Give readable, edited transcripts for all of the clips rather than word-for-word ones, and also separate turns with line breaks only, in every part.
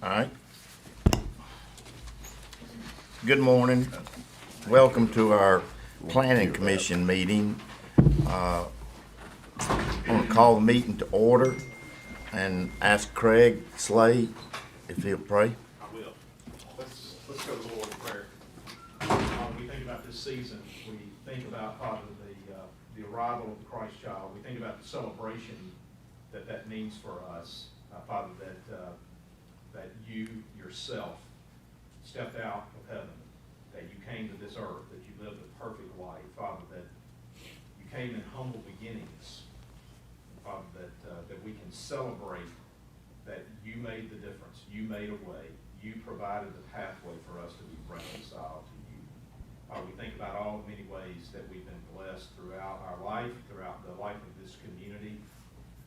All right. Good morning. Welcome to our Planning Commission meeting. I'm going to call the meeting to order and ask Craig Slade if he'll pray.
I will. Let's go to the Lord in prayer. When we think about this season, we think about, Father, the arrival of the Christ child. We think about the celebration that means for us, Father, that you yourself stepped out of heaven, that you came to this earth, that you lived a perfect life, Father, that you came in humble beginnings, Father, that we can celebrate that you made the difference, you made a way, you provided the pathway for us to be reconciled to you. We think about all the many ways that we've been blessed throughout our life, throughout the life of this community.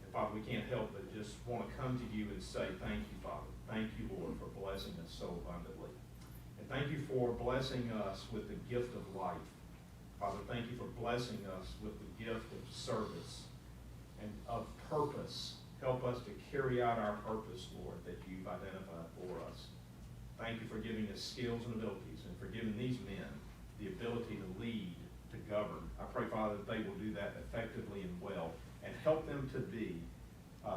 And Father, we can't help but just want to come to you and say, thank you, Father. Thank you, Lord, for blessing us so abundantly. And thank you for blessing us with the gift of life. Father, thank you for blessing us with the gift of service and of purpose. Help us to carry out our purpose, Lord, that you've identified for us. Thank you for giving us skills and abilities and for giving these men the ability to lead, to govern. I pray, Father, that they will do that effectively and well, and help them to be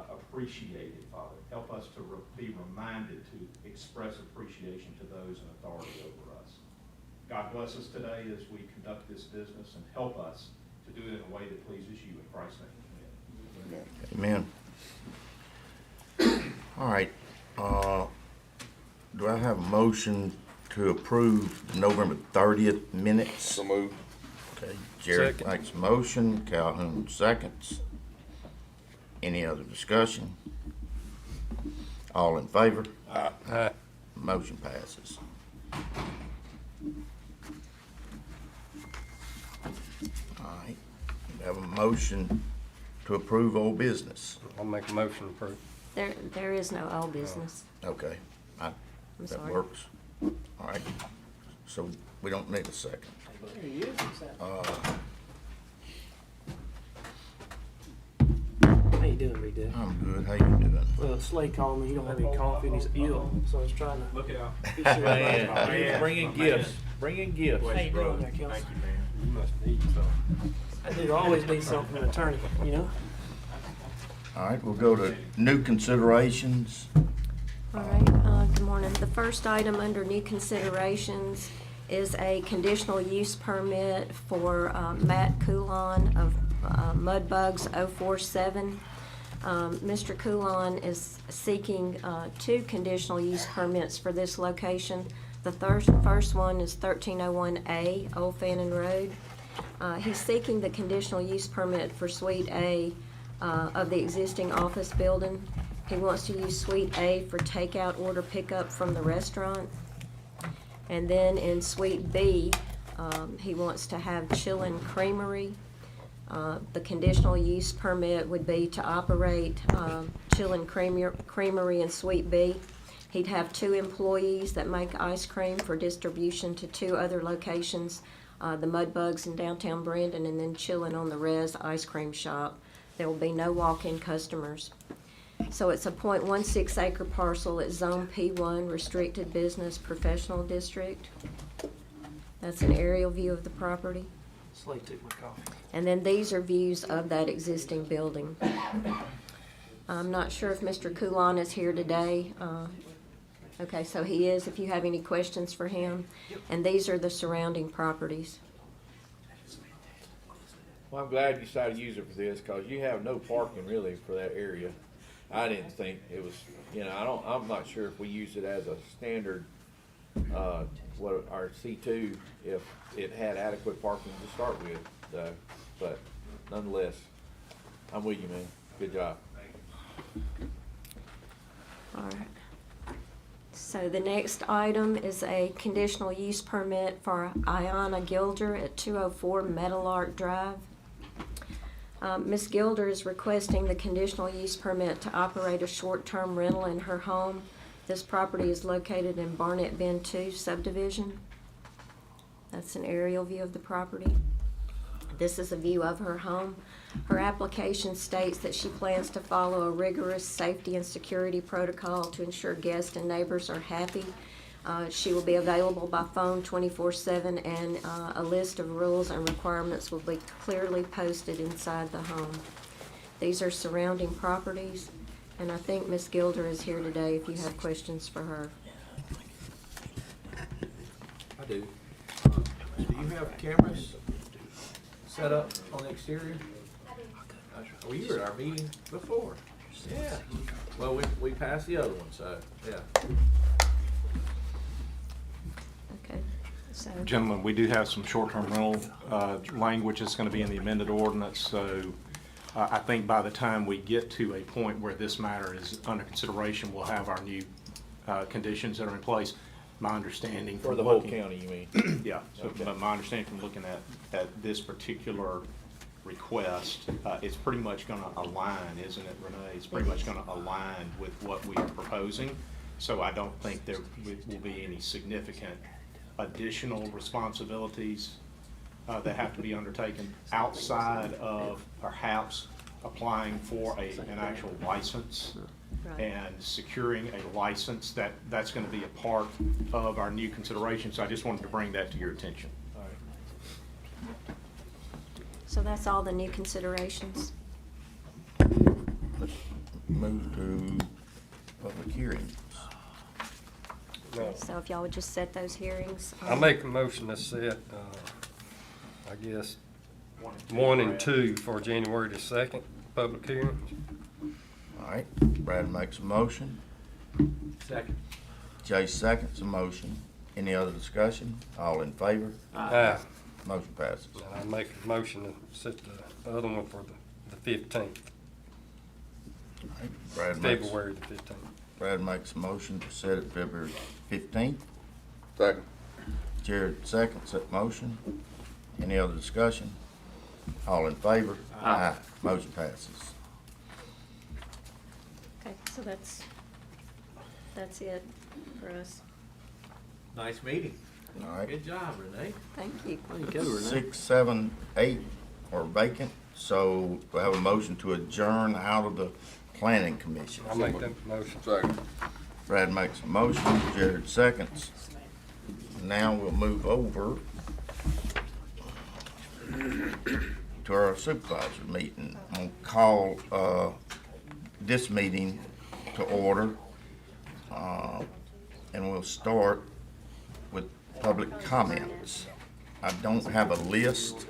appreciated, Father. Help us to be reminded to express appreciation to those in authority over us. God bless us today as we conduct this business, and help us to do it in a way that pleases you. In Christ's name, amen.
Amen. All right. Do I have a motion to approve the November 30th minutes?
So moved.
Okay, Jerry
Second.
makes a motion, Calhoun seconds. Any other discussion? All in favor?
Aye.
Motion passes. All right, we have a motion to approve old business.
I'll make a motion to approve.
There is no old business.
Okay,
I'm
that
sorry.
works. All right, so we don't need a second.
How you doing, Big Dad?
I'm good, how you doing?
Well, Slade called me. He don't have any coffee and he's ill, so I was trying to.
Look out.
Be sure everybody-
Man, bringing gifts, bringing gifts.
How you doing there, Kelsey?
Thank you, man.
You must need some.
I do always need something from an attorney, you know?
All right, we'll go to new considerations.
All right, good morning. The first item under new considerations is a conditional use permit for Matt Coulon of Mudbugs 047. Mr. Coulon is seeking two conditional use permits for this location. The first one is 1301A Old Fannin Road. He's seeking the conditional use permit for Suite A of the existing office building. He wants to use Suite A for takeout order pickup from the restaurant. And then in Suite B, he wants to have Chillin' Creamery. The conditional use permit would be to operate Chillin' Creamery in Suite B. He'd have 2 employees that make ice cream for distribution to 2 other locations, the Mudbugs in downtown Brandon, and then Chillin' on the Res ice cream shop. There will be no walk-in customers. So it's a .16 acre parcel at Zone P1, Restricted Business Professional District. That's an aerial view of the property.
Slade took my coffee.
And then these are views of that existing building. I'm not sure if Mr. Coulon is here today. Okay, so he is, if you have any questions for him. And these are the surrounding properties.
Well, I'm glad you decided to use it for this, cause you have no parking really for that area. I didn't think it was, I'm not sure if we use it as a standard, our C2, if it had adequate parking to start with, but nonetheless, I'm with you, man. Good job.
All right. So the next item is a conditional use permit for Ayanna Gilder at 204 Meadowlark Drive. Ms. Gilder is requesting the conditional use permit to operate a short-term rental in her home. This property is located in Barnett Bend 2 subdivision. That's an aerial view of the property. This is a view of her home. Her application states that she plans to follow a rigorous safety and security protocol to ensure guests and neighbors are happy. She will be available by phone 24/7, and a list of rules and requirements will be clearly posted inside the home. These are surrounding properties, and I think Ms. Gilder is here today if you have questions for her.
I do. Do you have cameras set up on the exterior? Well, you were at our meeting before. Yeah. Well, we passed the other one, so, yeah.
Okay, so.
Gentlemen, we do have some short-term rental language that's going to be in the amended ordinance, so I think by the time we get to a point where this matter is under consideration, we'll have our new conditions that are in place. My understanding
For
from
the whole
looking.
county, you mean?
Yeah, so,
Okay.
but my understanding from looking at this particular request, it's pretty much gonna align, isn't it, Renee? It's pretty much gonna align with what we are proposing, so I don't think there will be any significant additional responsibilities that have to be undertaken outside of perhaps applying for an actual license
Right.
and securing a license. That's gonna be a part of our new consideration, so I just wanted to bring that to your attention.
All right.
So that's all the new considerations.
Let's move to public hearings.
No.
So if y'all would just set those hearings.
I make a motion to set, I guess, 1 and 2 for January the 2nd, public hearings.
All right, Brad makes a motion.
Second.
Jay seconds a motion. Any other discussion? All in favor?
Aye.
Motion passes.
And I make a motion to set the other one for the 15th,
All right,
February the 15th.
Brad makes a motion to set it February 15th.
Second.
Jared seconds that motion. Any other discussion? All in favor? Aye. Motion passes.
Okay, so that's it for us.
Nice meeting.
All right.
Good job, Renee.
Thank you.
6, 7, 8 are vacant, so we have a motion to adjourn out of the planning commission.
I make that motion.
Second.
Brad makes a motion, Jared seconds. Now we'll move over to our supervisor meeting. I'll call this meeting to order, and we'll start with public comments. I don't have a list,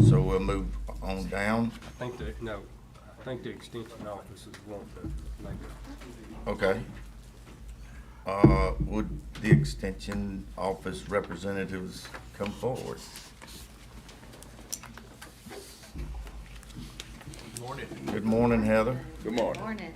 so we'll move on down.
I think the extension officers want to make it.
Okay. Would the extension office representatives come forward?
Good morning.
Good morning, Heather.
Good morning.
Morning.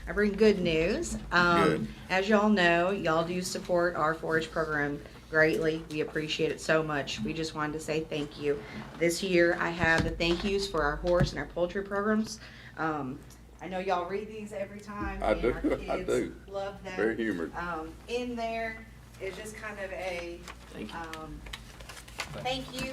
I bring good news.
Good.
As y'all know, y'all do support our forage program greatly. We appreciate it so much. We just wanted to say thank you. This year, I have the thank yous for our horse and our poultry programs. I know y'all read these every time.
I
and
do,
our
I
kids
do.
Love them.
Very humored.
In there is just kind of a, thank you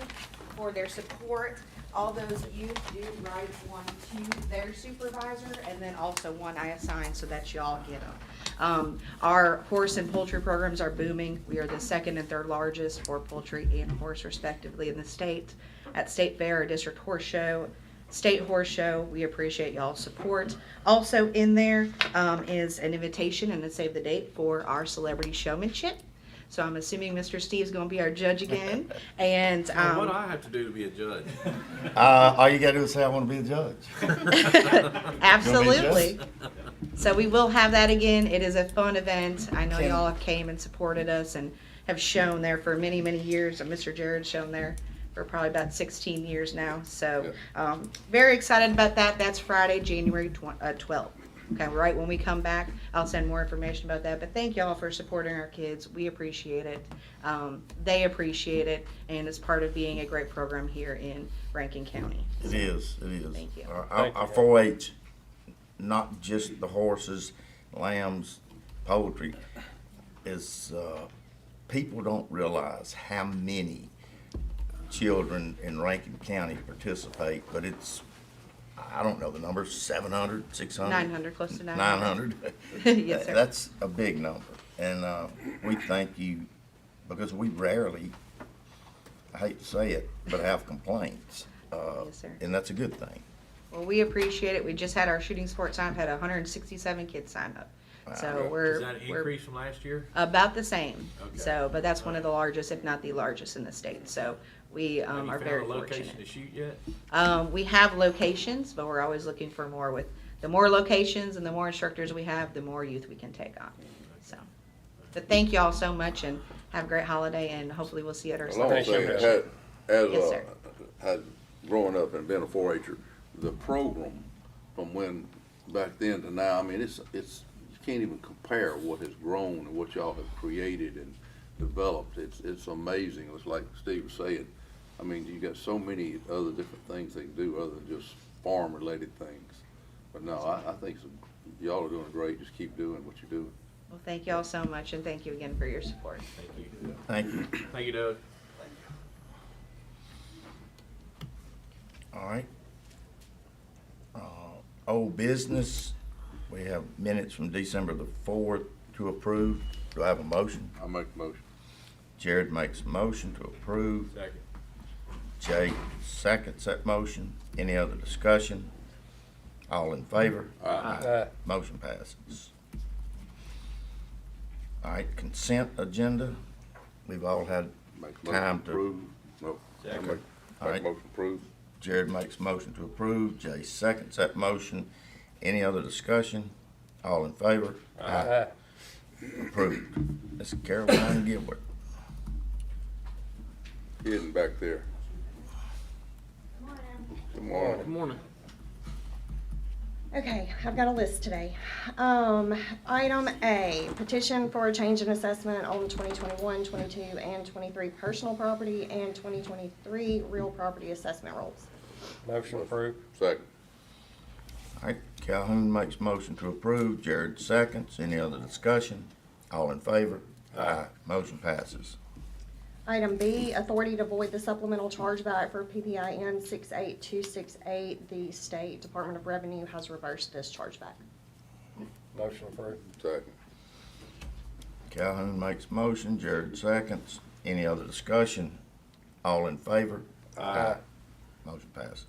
for their support. All those youth do write one to their supervisor, and then also one I assign so that y'all get them. Our horse and poultry programs are booming. We are the second and third largest for poultry and horse respectively in the state. At State Fair, or District Horse Show, State Horse Show, we appreciate y'all's support. Also in there is an invitation and a save the date for our celebrity showmanship. So I'm assuming Mr. Steve's gonna be our judge again, and
Now, what do I have to do to be a judge?
All you gotta do is say, I wanna be the judge.
absolutely. So we will have that again. It is a fun event. I know
Can-
y'all have came and supported us and have shown there for many, many years. And Mr. Jared's shown there for probably about 16 years now. So very excited about that. That's Friday, January 12th. Okay, right when we come back, I'll send more information about that. But thank y'all for supporting our kids. We appreciate it. They appreciate it, and it's part of being a great program here in Rankin County.
It is, it is.
Thank you.
Our 4-H, not just the horses, lambs, poultry, is, people don't realize how many children in Rankin County participate, but it's, I don't know the numbers, 700, 600?
900, close to
900?
Yes, sir.
That's a big number. And we thank you, because we rarely, I hate to say it, but have complaints.
Yes, sir.
And that's a good thing.
Well, we appreciate it. We just had our shooting sports sign, had 167 kids sign up. So
Wow.
we're.
Is that an
we're
increase from last year?
About the same.
Okay.
So, but that's one of the largest, if not the largest in the state. So we
Have you
are
found
very
a location
fortunate.
to shoot yet?
We have locations, but we're always looking for more. With the more locations and the more instructors we have, the more youth we can take on. So, but thank you all so much and have a great holiday, and hopefully we'll see you at our
Well, I
Thank
want
you.
to say, as
Yes, sir.
had growing up and being a 4-H'er, the program from when back then to now, I mean, it's you can't even compare what has grown and what y'all have created and developed. It's amazing. It's like Steve was saying. I mean, you got so many other different things they can do other than just farm-related things. But no, I think y'all are doing great. Just keep doing what you're doing.
Well, thank you all so much, and thank you again for your support.
Thank you.
Thank you.
Thank you, Doug.
All right. Old business, we have minutes from December the 4th to approve. Do I have a motion?
I make the motion.
Jared makes a motion to approve.
Second.
Jay seconds that motion. Any other discussion? All in favor? Motion passes. All right, consent agenda. We've all had
Make the motion
time to.
approve. No.
Second.
Make
All right.
motion approve.
Jared makes a motion to approve. Jay seconds that motion. Any other discussion? All in favor? Approved. Ms. Caroline Gilbert.
Hidden back there. Good morning.
Good morning.
Okay, I've got a list today. Item A, petition for a change in assessment on 2021, 22, and 23 personal property and 2023 real property assessment rolls.
Motion approved.
Second.
All right, Calhoun makes motion to approve. Jared seconds. Any other discussion? All in favor? Motion passes.
Item B, authority to void the supplemental chargeback for PPIN 68268. The State Department of Revenue has reversed this chargeback.
Motion approved.
Second.
Calhoun makes motion. Jared seconds. Any other discussion? All in favor? Motion passes.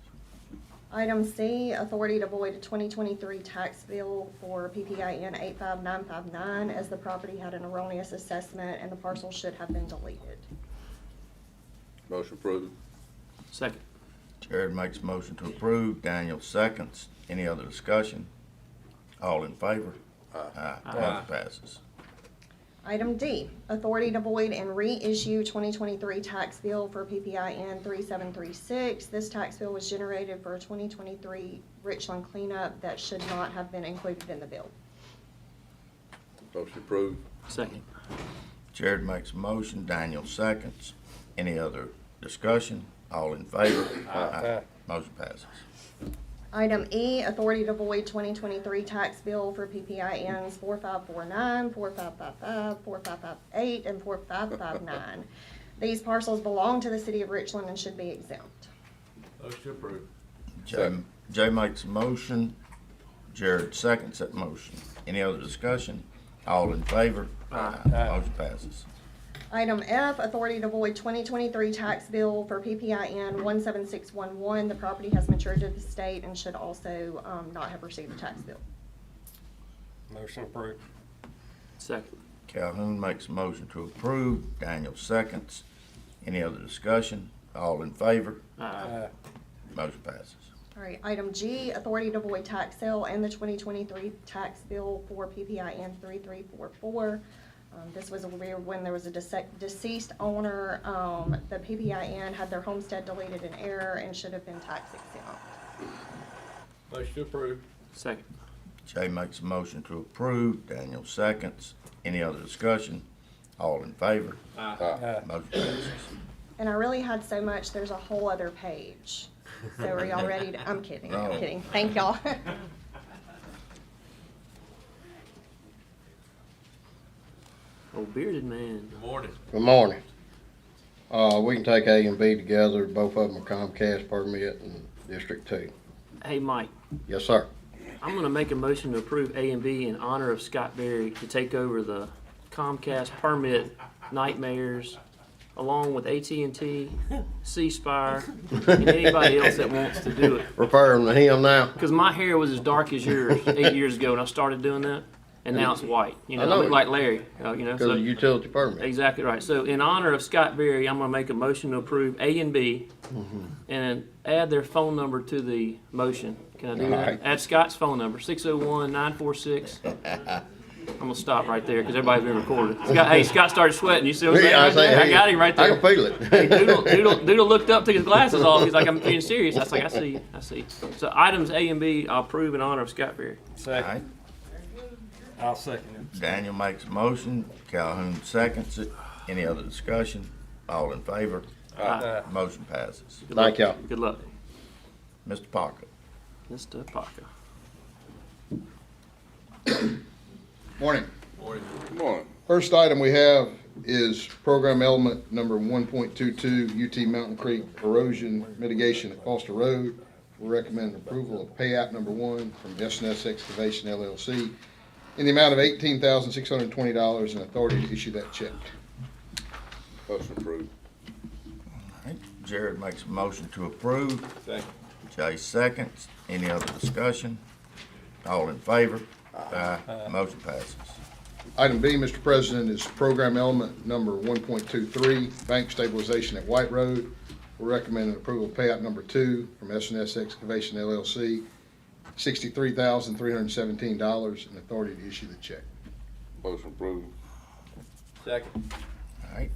Item C, authority to void a 2023 tax bill for PPIN 85959 as the property had an erroneous assessment and the parcel should have been deleted.
Motion approved.
Second.
Jared makes motion to approve. Daniel seconds. Any other discussion? All in favor? Motion passes.
Item D, authority to void and reissue 2023 tax bill for PPIN 3736. This tax bill was generated for a 2023 Richland cleanup that should not have been included in the bill.
Motion approved.
Second.
Jared makes a motion. Daniel seconds. Any other discussion? All in favor? Motion passes.
Item E, authority to void 2023 tax bill for PPINs 4549, 4555, 4558, and 4559. These parcels belong to the city of Richland and should be exempt.
Motion approved.
Jay makes a motion. Jared seconds that motion. Any other discussion? All in favor? Motion passes.
Item F, authority to void 2023 tax bill for PPIN 17611. The property has matured to the state and should also not have received a tax bill.
Motion approved.
Second.
Calhoun makes a motion to approve. Daniel seconds. Any other discussion? All in favor? Motion passes.
All right, item G, authority to void tax sale and the 2023 tax bill for PPIN 3344. This was when there was a deceased owner. The PPIN had their homestead deleted in error and should have been tax exempt.
Motion approved.
Second.
Jay makes a motion to approve. Daniel seconds. Any other discussion? All in favor? Motion passes.
And I really had so much, there's a whole other page. So are y'all ready to, I'm kidding, I'm
No.
kidding. Thank y'all.
Old bearded man.
Good morning.
Good morning. We can take A and B together, both of them are Comcast permit in District 2.
Hey, Mike,
Yes, sir.
I'm gonna make a motion to approve A and B in honor of Scott Berry to take over the Comcast permit nightmares, along with AT&T, C-Spire, and anybody else that wants to do it.
Referring to him now.
Because my hair was as dark as yours 8 years ago when I started doing that, and now it's white. You know,
I know
I look
it.
like Larry,
Because
so.
of utility permit.
Exactly right. So in honor of Scott Berry, I'm gonna make a motion to approve A and B, and add their phone number to the motion. Can I do
All
that?
right.
Add Scott's phone number, 601-946. I'm gonna stop right there, because everybody's been recorded. Scott started sweating. You see what I'm saying?
Yeah,
Right there? I got him right
I
there.
can feel it.
Hey, Doodle looked up, took his glasses off. He's like, I'm being serious. I was like, I see. So items A and B, I'll approve in honor of Scott Berry.
All
Second.
right,
I'll second it.
Daniel makes a motion, Calhoun seconds it. Any other discussion? All in favor?
Aye.
Motion passes.
Thank y'all.
Good luck,
Mr. Parker.
Mr. Parker.
Morning.
Come on.
First item we have is program element number 1.22, UT Mountain Creek erosion mitigation at Foster Road. We recommend approval of pay app number 1 from S&S Excavation LLC in the amount of $18,620 and authority to issue that check.
Motion approved.
All right, Jared makes a motion to approve.
Second.
Jay seconds. Any other discussion? All in favor? Aye. Motion passes.
Item B, Mr. President, is program element number 1.23, bank stabilization at White Road. We're recommending approval of payout number 2 from S&S Excavation LLC, $63,317, and authority to issue the check.
Motion approved.
Second.
All right.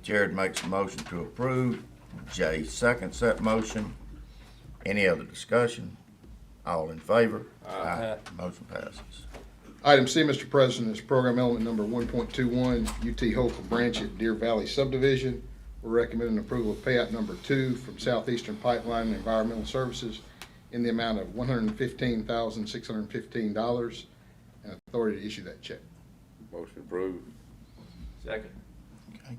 Jared makes a motion to approve. Jay seconds that motion. Any other discussion? All in favor? Aye. Motion passes.
Item C, Mr. President, is program element number 1.21, UT Holcomb Branch at Deer Valley Subdivision. We're recommending approval of payout number 2 from Southeastern Pipeline and Environmental Services in the amount of $115,615 and authority to issue that check.
Motion approved.
Second.
Okay.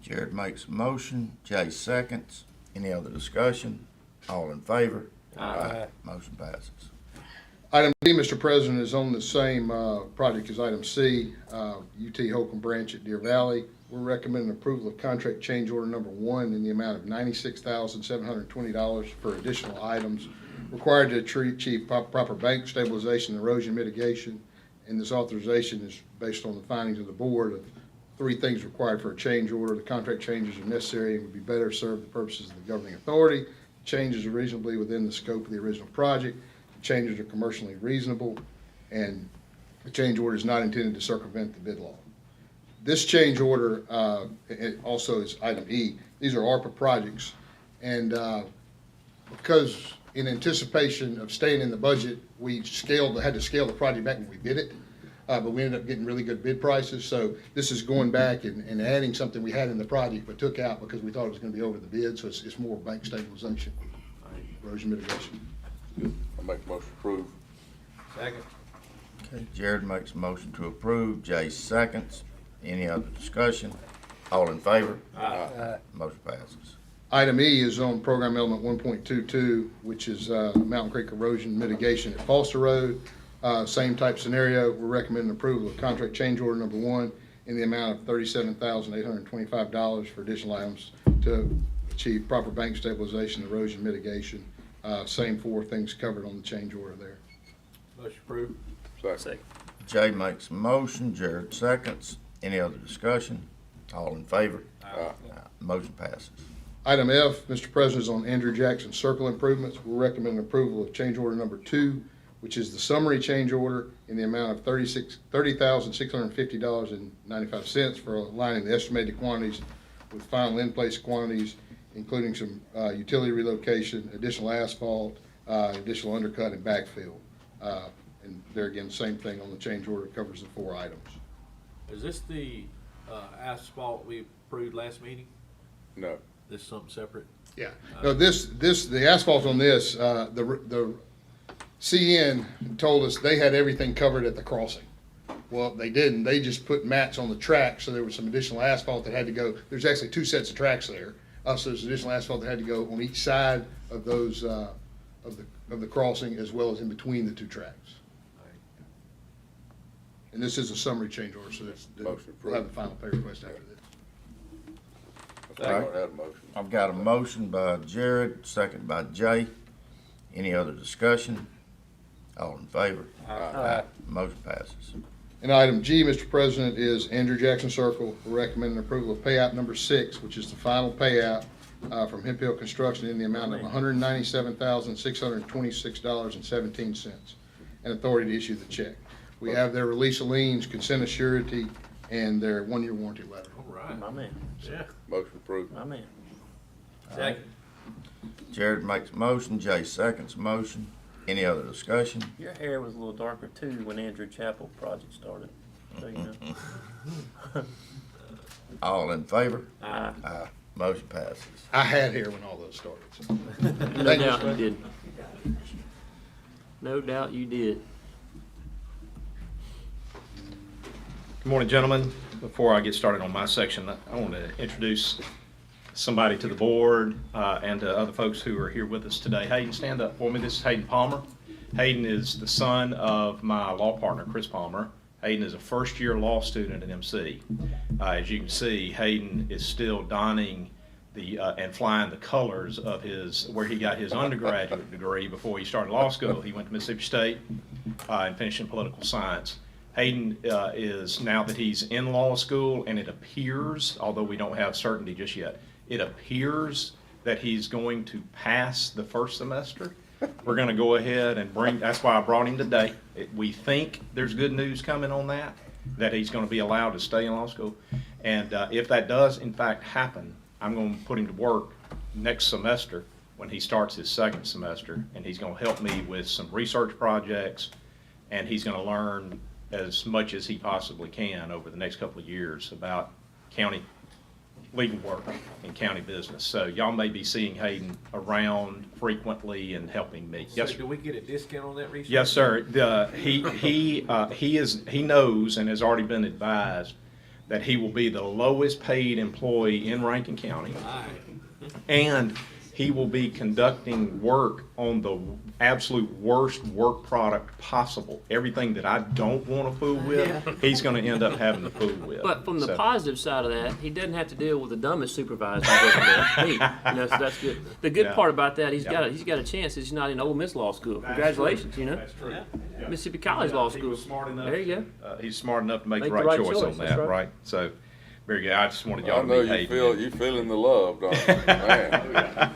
Jared makes a motion. Jay seconds. Any other discussion? All in favor?
Aye.
Motion passes.
Item D, Mr. President, is on the same project as item C, UT Holcomb Branch at Deer Valley. We're recommending approval of contract change order number 1 in the amount of $96,720 for additional items required to achieve proper bank stabilization and erosion mitigation. And this authorization is based on the findings of the board of 3 things required for a change order. The contract changes are necessary and would be better serve the purposes of the governing authority. Changes are reasonably within the scope of the original project. Changes are commercially reasonable, and the change order is not intended to circumvent the bid law. This change order it also is item E. These are ARPA projects, and because in anticipation of staying in the budget, we had to scale the project back when we bid it, but we ended up getting really good bid prices. So this is going back and adding something we had in the project but took out because we thought it was going to be over the bid. So it's more bank stabilization, erosion mitigation.
I make a motion approved.
Second.
Okay. Jared makes a motion to approve. Jay seconds. Any other discussion? All in favor?
Aye.
Motion passes.
Item E is on program element 1.22, which is Mountain Creek erosion mitigation at Foster Road. Same type scenario. We're recommending approval of contract change order number 1 in the amount of $37,825 for additional items to achieve proper bank stabilization, erosion mitigation. Same 4 things covered on the change order there.
Motion approved.
Second.
Jay makes a motion. Jared seconds. Any other discussion? All in favor?
Aye.
Motion passes.
Item F, Mr. President, is on Andrew Jackson Circle improvements. We're recommending approval of change order number 2, which is the summary change order in the amount of $30,650.95 for aligning the estimated quantities with final in-place quantities, including some utility relocation, additional asphalt, additional undercut, and backfill. And there again, same thing on the change order, covers the 4 items.
Is this the asphalt we approved last meeting?
No.
This is something separate?
Yeah. No, the asphalt on this, the CN told us they had everything covered at the crossing. Well, they didn't. They just put mats on the track, so there was some additional asphalt that had to go. There's actually 2 sets of tracks there. So there's additional asphalt that had to go on each side of those, of the crossing, as well as in between the 2 tracks. And this is a summary change order, so
Motion
we'll have
approved.
the final pay request after this.
I got that motion.
I've got a motion by Jared, second by Jay. Any other discussion? All in favor?
Aye.
Motion passes.
And item G, Mr. President, is Andrew Jackson Circle. We're recommending approval of payout number 6, which is the final payout from Hemp Hill Construction in the amount of $197,626.17, and authority to issue the check. We have their release of liens, consent of surety, and their 1-year warranty letter.
All right. My man. Yeah.
Motion approved.
My man.
Second.
Jared makes a motion, Jay seconds motion. Any other discussion?
Your hair was a little darker too when Andrew Chapel project started. So you know.
All in favor?
Aye.
Aye. Motion passes.
I had hair when all those started. So.
No
Thank you,
doubt
sir.
you did. No doubt you did.
Good morning, gentlemen. Before I get started on my section, I want to introduce somebody to the board and to other folks who are here with us today. Hayden, stand up for me. This is Hayden Palmer. Hayden is the son of my law partner, Chris Palmer. Hayden is a first-year law student at MC. As you can see, Hayden is still donning and flying the colors of where he got his undergraduate degree before he started law school. He went to Mississippi State and finished in political science. Hayden is, now that he's in law school, and it appears, although we don't have certainty just yet, it appears that he's going to pass the first semester. We're going to go ahead and that's why I brought him today. We think there's good news coming on that he's going to be allowed to stay in law school. And if that does in fact happen, I'm going to put him to work next semester when he starts his second semester, and he's going to help me with some research projects, and he's going to learn as much as he possibly can over the next couple of years about county legal work and county business. So y'all may be seeing Hayden around frequently and helping me. Yes,
So
sir.
do we get a discount on that research?
Yes, sir. He knows and has already been advised that he will be the lowest paid employee in Rankin County. And he will be conducting work on the absolute worst work product possible. Everything that I don't want to fool with, he's going to end up having to fool with.
But from the
So-
positive side of that, he doesn't have to deal with the dumbest supervisor working there. Me. You know, so that's good. The good
Yeah.
part about that, he's
Yeah.
got a chance. He's not in Ole Miss Law School. Congratulations, you know.
That's true. Yeah.
Mississippi College Law
He
School.
was smart enough.
There you go.
He's smart enough to make the
Make
right choice on
that's
that,
right.
right? So, very good. I just wanted y'all
I
to
know
meet
you
Hayden.
feeling the love, don't you? Man.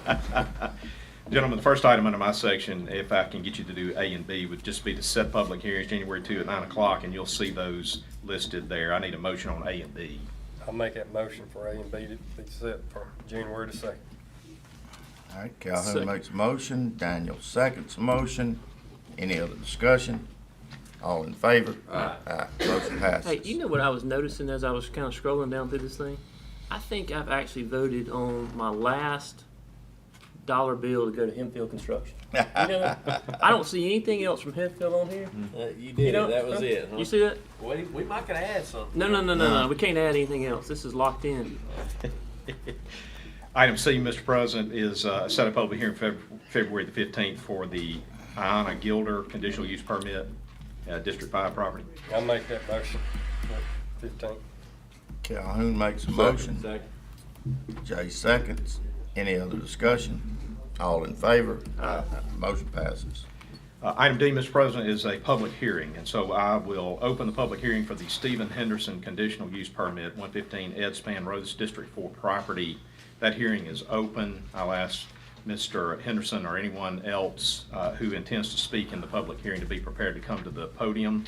Gentlemen, the first item under my section, if I can get you to do A and B, would just be to set public hearings January 2 at 9 o'clock, and you'll see those listed there. I need a motion on A and B.
I'll make that motion for A and B to be set for January the 2nd.
All right, Calhoun
Second.
makes a motion, Daniel seconds a motion. Any other discussion? All in favor? Aye. Motion passes.
Hey, you know what I was noticing as I was kind of scrolling down through this thing? I think I've actually voted on my last dollar bill to go to Hempfield Construction. You know, I don't see anything else from Hempfield on here.
You did
know,
it, that was it, huh?
You see that?
We might could add something.
No. We can't add anything else. This is locked in.
Item C, Mr. President, is set a public hearing February the 15th for the Iona Gilder conditional use permit, District 5 property.
I'll make that motion for 15.
Calhoun makes a motion,
Second.
Jay seconds. Any other discussion? All in favor? Aye. Motion passes.
Item D, Mr. President, is a public hearing, and so I will open the public hearing for the Stephen Henderson conditional use permit, 115 Ed Span Road, District 4 property. That hearing is open. I'll ask Mr. Henderson or anyone else who intends to speak in the public hearing to be prepared to come to the podium.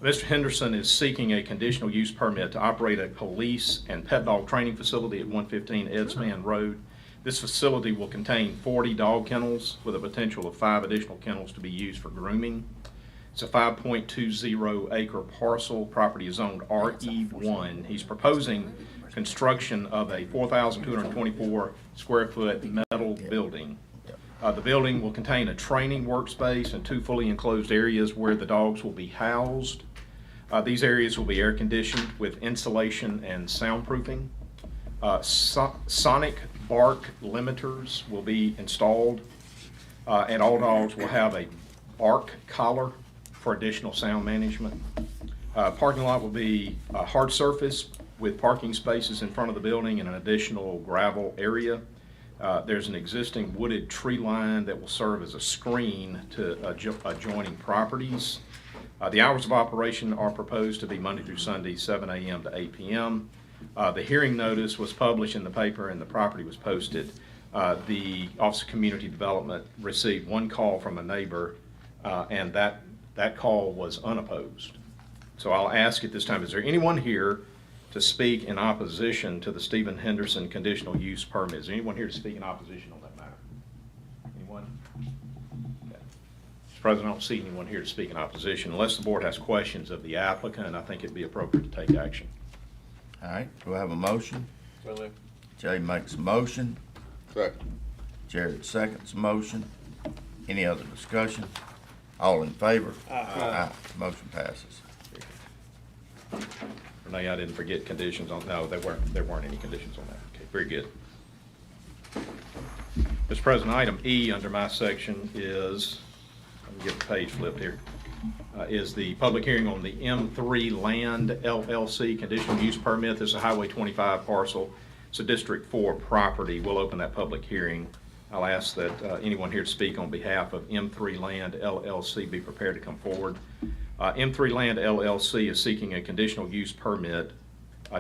Mr. Henderson is seeking a conditional use permit to operate a police and pet dog training facility at 115 Ed Span Road. This facility will contain 40 dog kennels with a potential of 5 additional kennels to be used for grooming. It's a 5.20 acre parcel. Property is zoned RE1. He's proposing construction of a 4,224 square foot metal building. The building will contain a training workspace and 2 fully enclosed areas where the dogs will be housed. These areas will be air conditioned with insulation and soundproofing. Sonic bark limiters will be installed, and all dogs will have a bark collar for additional sound management. Parking lot will be a hard surface with parking spaces in front of the building and an additional gravel area. There's an existing wooded tree line that will serve as a screen to adjoining properties. The hours of operation are proposed to be Monday through Sunday, 7 a.m. to 8 p.m. The hearing notice was published in the paper and the property was posted. The Office of Community Development received one call from a neighbor, and that call was unopposed. So I'll ask at this time, is there anyone here to speak in opposition to the Stephen Henderson conditional use permit? Is there anyone here to speak in opposition on that matter? Anyone? Okay. Mr. President, I don't see anyone here to speak in opposition. Unless the board has questions of the applicant, I think it'd be appropriate to take action.
All right, do I have a motion?
So moved.
Jay makes a motion,
Second.
Jared seconds the motion. Any other discussion? All in favor? Aye. Motion passes.
Renee, I didn't forget conditions on, no, there weren't any conditions on that. Okay, very good. Mr. President, item E under my section is, let me get the page flipped here, is the public hearing on the M3 Land LLC conditional use permit. This is a Highway 25 parcel. It's a District 4 property. We'll open that public hearing. I'll ask that anyone here to speak on behalf of M3 Land LLC be prepared to come forward. M3 Land LLC is seeking a conditional use permit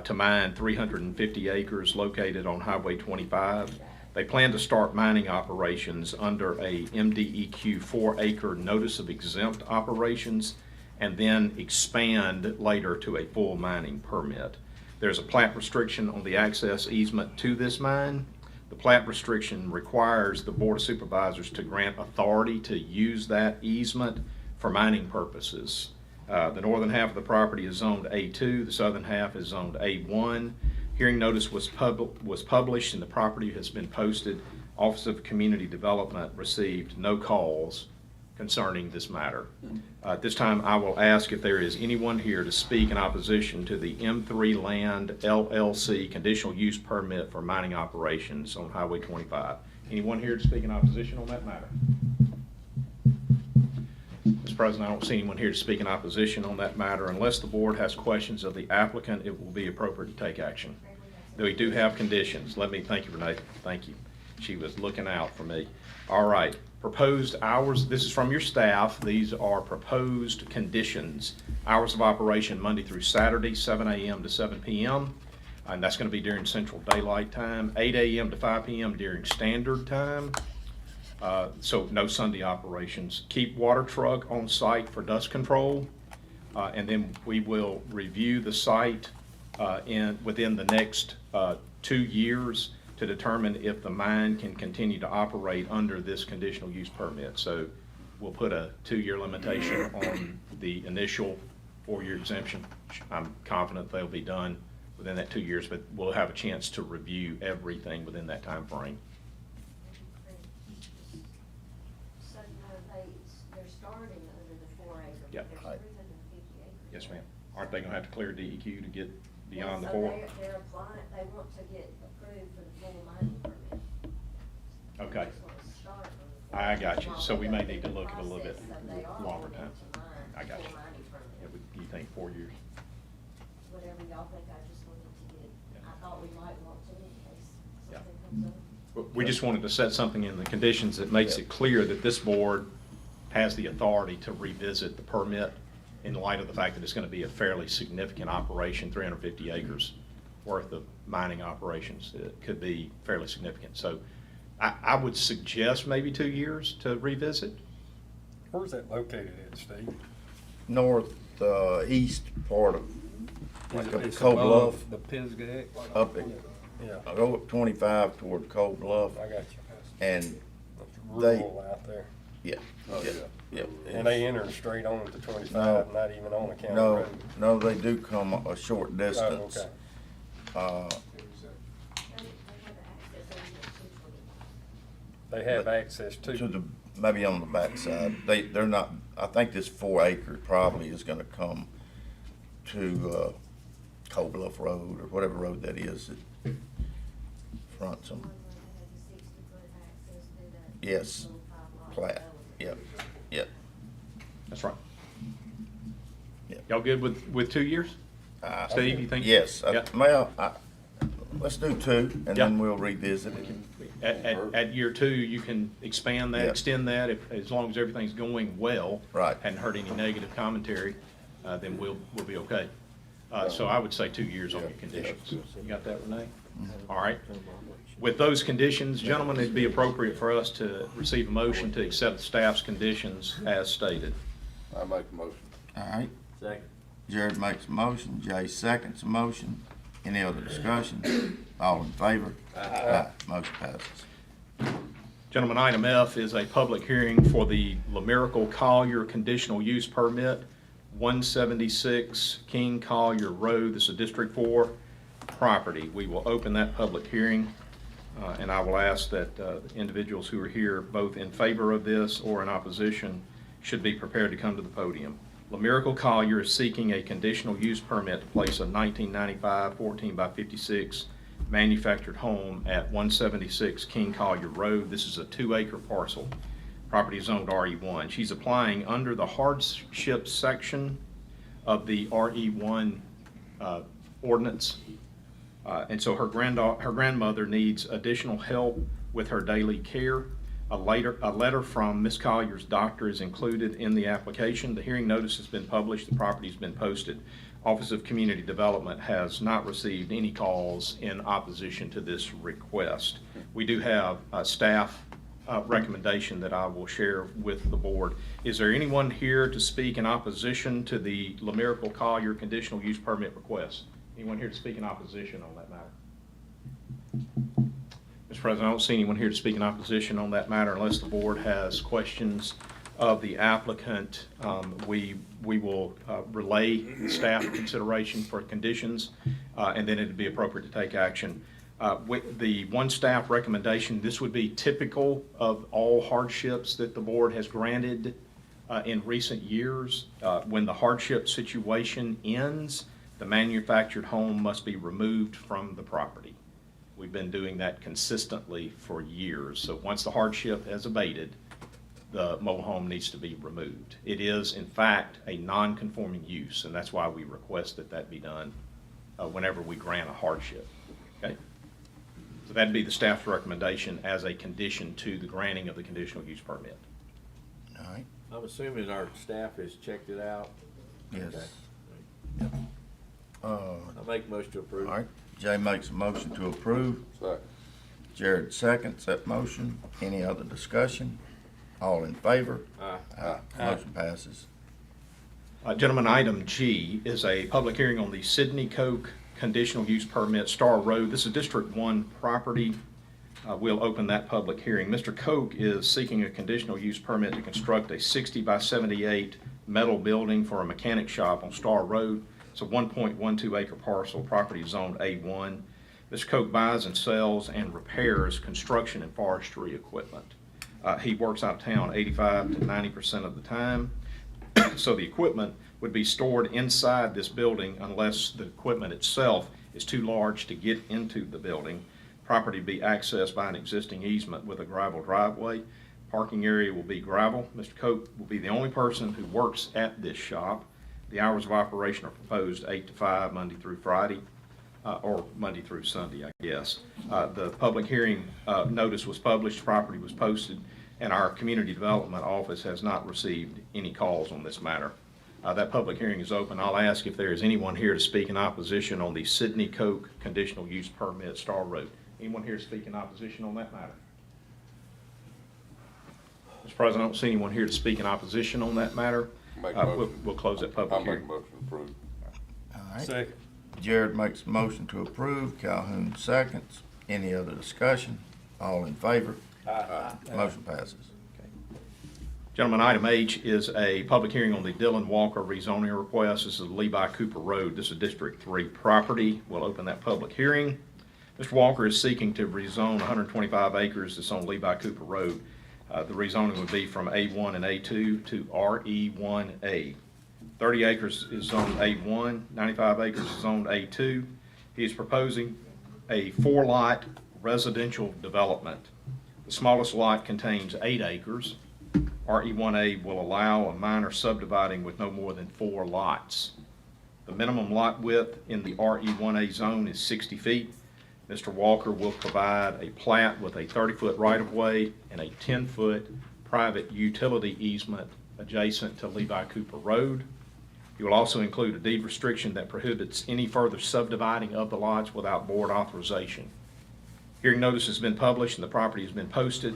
to mine 350 acres located on Highway 25. They plan to start mining operations under a MDEQ 4-acre notice of exempt operations and then expand later to a full mining permit. There's a plat restriction on the access easement to this mine. The plat restriction requires the Board of Supervisors to grant authority to use that easement for mining purposes. The northern half of the property is zoned A2, the southern half is zoned A1. Hearing notice was published and the property has been posted. Office of Community Development received no calls concerning this matter. At this time, I will ask if there is anyone here to speak in opposition to the M3 Land LLC conditional use permit for mining operations on Highway 25. Anyone here to speak in opposition on that matter? Mr. President, I don't see anyone here to speak in opposition on that matter. Unless the board has questions of the applicant, it will be appropriate to take action. We do have conditions. Thank you, Renee. Thank you. She was looking out for me. All right. Proposed hours, this is from your staff. These are proposed conditions. Hours of operation Monday through Saturday, 7 a.m. to 7 p.m. And that's going to be during Central Daylight Time, 8 a.m. to 5 p.m. during Standard Time. So no Sunday operations. Keep water truck on site for dust control. And then we will review the site within the next 2 years to determine if the mine can continue to operate under this conditional use permit. So we'll put a 2-year limitation on the initial 4-year exemption. I'm confident they'll be done within that 2 years, but we'll have a chance to review everything within that time frame.
So, they're starting under the 4-acre,
Yep.
but there's 350 acres.
Yes, ma'am. Aren't they gonna have to clear DEQ to get beyond the
So
4?
they're applying, they want to get approved for the full mining permit.
Okay.
They just want to start on the
I
4-acre.
got you. So we may
While
need to
they're
look at a little bit
process, so they are
longer
wanting
time.
to mine
I got
full
you.
mining permit.
You think 4 years?
Whatever y'all think, I just wanted to get,
Yeah.
I thought we might want to in case
Yeah.
something comes up.
We just wanted to set something in the conditions that makes it clear that this board has the authority to revisit the permit in light of the fact that it's gonna be a fairly significant operation, 350 acres worth of mining operations. It could be fairly significant. So I would suggest maybe 2 years to revisit.
Where's that located at, Steve?
Northeast part of
It's
Cold
above
Bluff,
The Pisgah?
up at,
Yeah,
I go up 25 toward Cold Bluff,
I got you.
and
It's
They-
rural out there.
yeah, yeah.
And they enter straight on to 25, not even on the county
No,
road.
no, they do come a short
Oh,
distance.
okay. They have access
To
to,
the, maybe on the backside. They're not, I think this 4 acre probably is gonna come to, Cold Bluff Road, or whatever road that is that fronts them. Yes, plat, yep, yep.
That's right.
Yeah.
Y'all good with 2 years? Steve, you think?
Yes,
Yeah.
well, let's do 2, and then
Yeah.
we'll revisit it.
At year 2, you can expand that,
Yeah.
extend that, as long as everything's going well.
Right.
Hadn't heard any negative commentary, then we'll be okay. So I would say 2 years on your conditions. You got that, Renee? All right. With those conditions, gentlemen, it'd be appropriate for us to receive a motion to accept the staff's conditions as stated.
I make a motion.
All right,
Second.
Jared makes a motion, Jay seconds a motion. Any other discussion? All in favor? Aye. Motion passes.
Gentlemen, item F is a public hearing for the LaMiracle Collier conditional use permit, 176 King Collier Road. This is a District 4 property. We will open that public hearing, and I will ask that individuals who are here, both in favor of this or in opposition, should be prepared to come to the podium. LaMiracle Collier is seeking a conditional use permit to place a 1995 14 by 56 manufactured home at 176 King Collier Road. This is a 2-acre parcel. Property is zoned RE1. She's applying under the hardship section of the RE1 ordinance. And so her grandmother needs additional help with her daily care. A letter from Ms. Collier's doctor is included in the application. The hearing notice has been published. The property's been posted. Office of Community Development has not received any calls in opposition to this request. We do have a staff recommendation that I will share with the board. Is there anyone here to speak in opposition to the LaMiracle Collier conditional use permit request? Anyone here to speak in opposition on that matter? Mr. President, I don't see anyone here to speak in opposition on that matter. Unless the board has questions of the applicant, we will relay the staff consideration for conditions, and then it'd be appropriate to take action. With the one staff recommendation, this would be typical of all hardships that the board has granted in recent years. When the hardship situation ends, the manufactured home must be removed from the property. We've been doing that consistently for years. So once the hardship has abated, the mobile home needs to be removed. It is, in fact, a non-conforming use, and that's why we request that that be done whenever we grant a hardship. Okay? So that'd be the staff's recommendation as a condition to the granting of the conditional use permit.
All right,
I'm assuming our staff has checked it out.
yes.
Okay. I'll make a motion to approve.
All right, Jay makes a motion to approve.
Second.
Jared seconds that motion. Any other discussion? All in favor?
Aye.
Motion passes.
Gentlemen, item G is a public hearing on the Sidney Coke conditional use permit, Star Road. This is District 1 property. We'll open that public hearing. Mr. Coke is seeking a conditional use permit to construct a 60 by 78 metal building for a mechanic shop on Star Road. It's a 1.12 acre parcel, property zoned A1. Mr. Coke buys and sells and repairs construction and forestry equipment. He works out of town 85 to 90% of the time. So the equipment would be stored inside this building unless the equipment itself is too large to get into the building. Property be accessed by an existing easement with a gravel driveway. Parking area will be gravel. Mr. Coke will be the only person who works at this shop. The hours of operation are proposed 8 to 5, Monday through Friday, or Monday through Sunday, I guess. The public hearing notice was published, property was posted, and our Community Development Office has not received any calls on this matter. That public hearing is open. I'll ask if there is anyone here to speak in opposition on the Sidney Coke conditional use permit, Star Road. Anyone here to speak in opposition on that matter? Mr. President, I don't see anyone here to speak in opposition on that matter.
Make a motion.
We'll close that public
I'll make a
hearing.
motion to approve.
All right.
Second.
Jared makes a motion to approve. Calhoun seconds. Any other discussion? All in favor? Motion passes.
Gentlemen, item H is a public hearing on the Dylan Walker rezoning request. This is Levi Cooper Road. This is District 3 property. We'll open that public hearing. Mr. Walker is seeking to rezone 125 acres that's on Levi Cooper Road. The rezoning would be from A1 and A2 to RE1A. 30 acres is zoned A1, 95 acres is zoned A2. He is proposing a 4-lot residential development. The smallest lot contains 8 acres. RE1A will allow a minor subdividing with no more than 4 lots. The minimum lot width in the RE1A zone is 60 feet. Mr. Walker will provide a plat with a 30-foot right-of-way and a 10-foot private utility easement adjacent to Levi Cooper Road. He will also include a deed restriction that prohibits any further subdividing of the lots without board authorization. Hearing notice has been published and the property has been posted.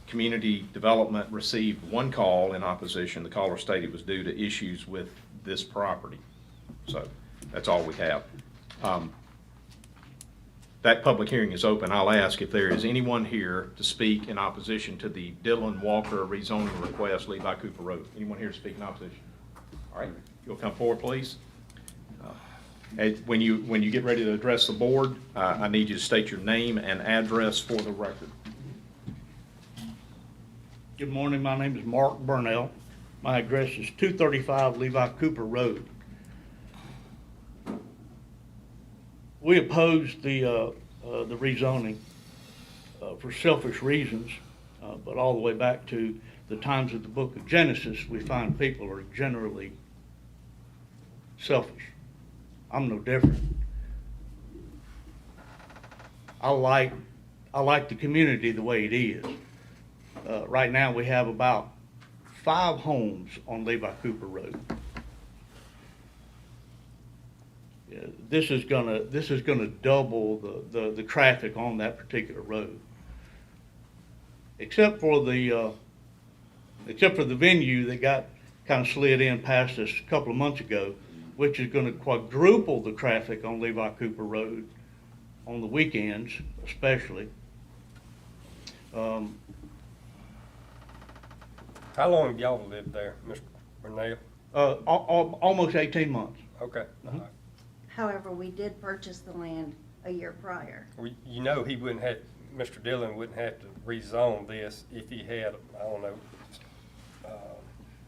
Community Development received 1 call in opposition. The caller stated it was due to issues with this property. So that's all we have. That public hearing is open. I'll ask if there is anyone here to speak in opposition to the Dylan Walker rezoning request, Levi Cooper Road. Anyone here to speak in opposition? All right, you'll come forward, please. When you get ready to address the board, I need you to state your name and address for the record.
Good morning, my name is Mark Burnell. My address is 235 Levi Cooper Road. We opposed the rezoning for selfish reasons, but all the way back to the times of the book of Genesis, we find people are generally selfish. I'm no different. I like the community the way it is. Right now, we have about 5 homes on Levi Cooper Road. This is gonna double the traffic on that particular road. Except for the venue that got kind of slid in past us a couple of months ago, which is gonna quadruple the traffic on Levi Cooper Road on the weekends especially.
How long have y'all lived there, Mr. Burnell?
Almost 18 months.
Okay.
Mhm.
However, we did purchase the land a year prior.
Well, you know, he wouldn't have, Mr. Dillon wouldn't have to rezone this if he had, I don't know,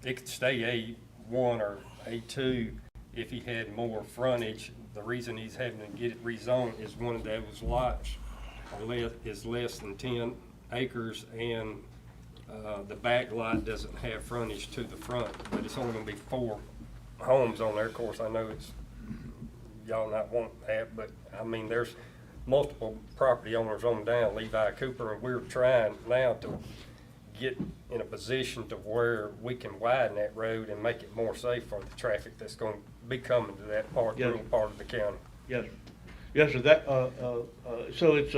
it could stay A1 or A2 if he had more frontage. The reason he's having to get it rezoned is one of those lots is less than 10 acres and the back lot doesn't have frontage to the front, but it's only gonna be 4 homes on there. Of course, I know it's, y'all not want that, but I mean, there's multiple property owners on down Levi Cooper, and we're trying now to get in a position to where we can widen that road and make it more safe for the traffic that's gonna be coming to that part,
Yes.
rural part of the county.
Yes, sir. Yes, sir. That, so it's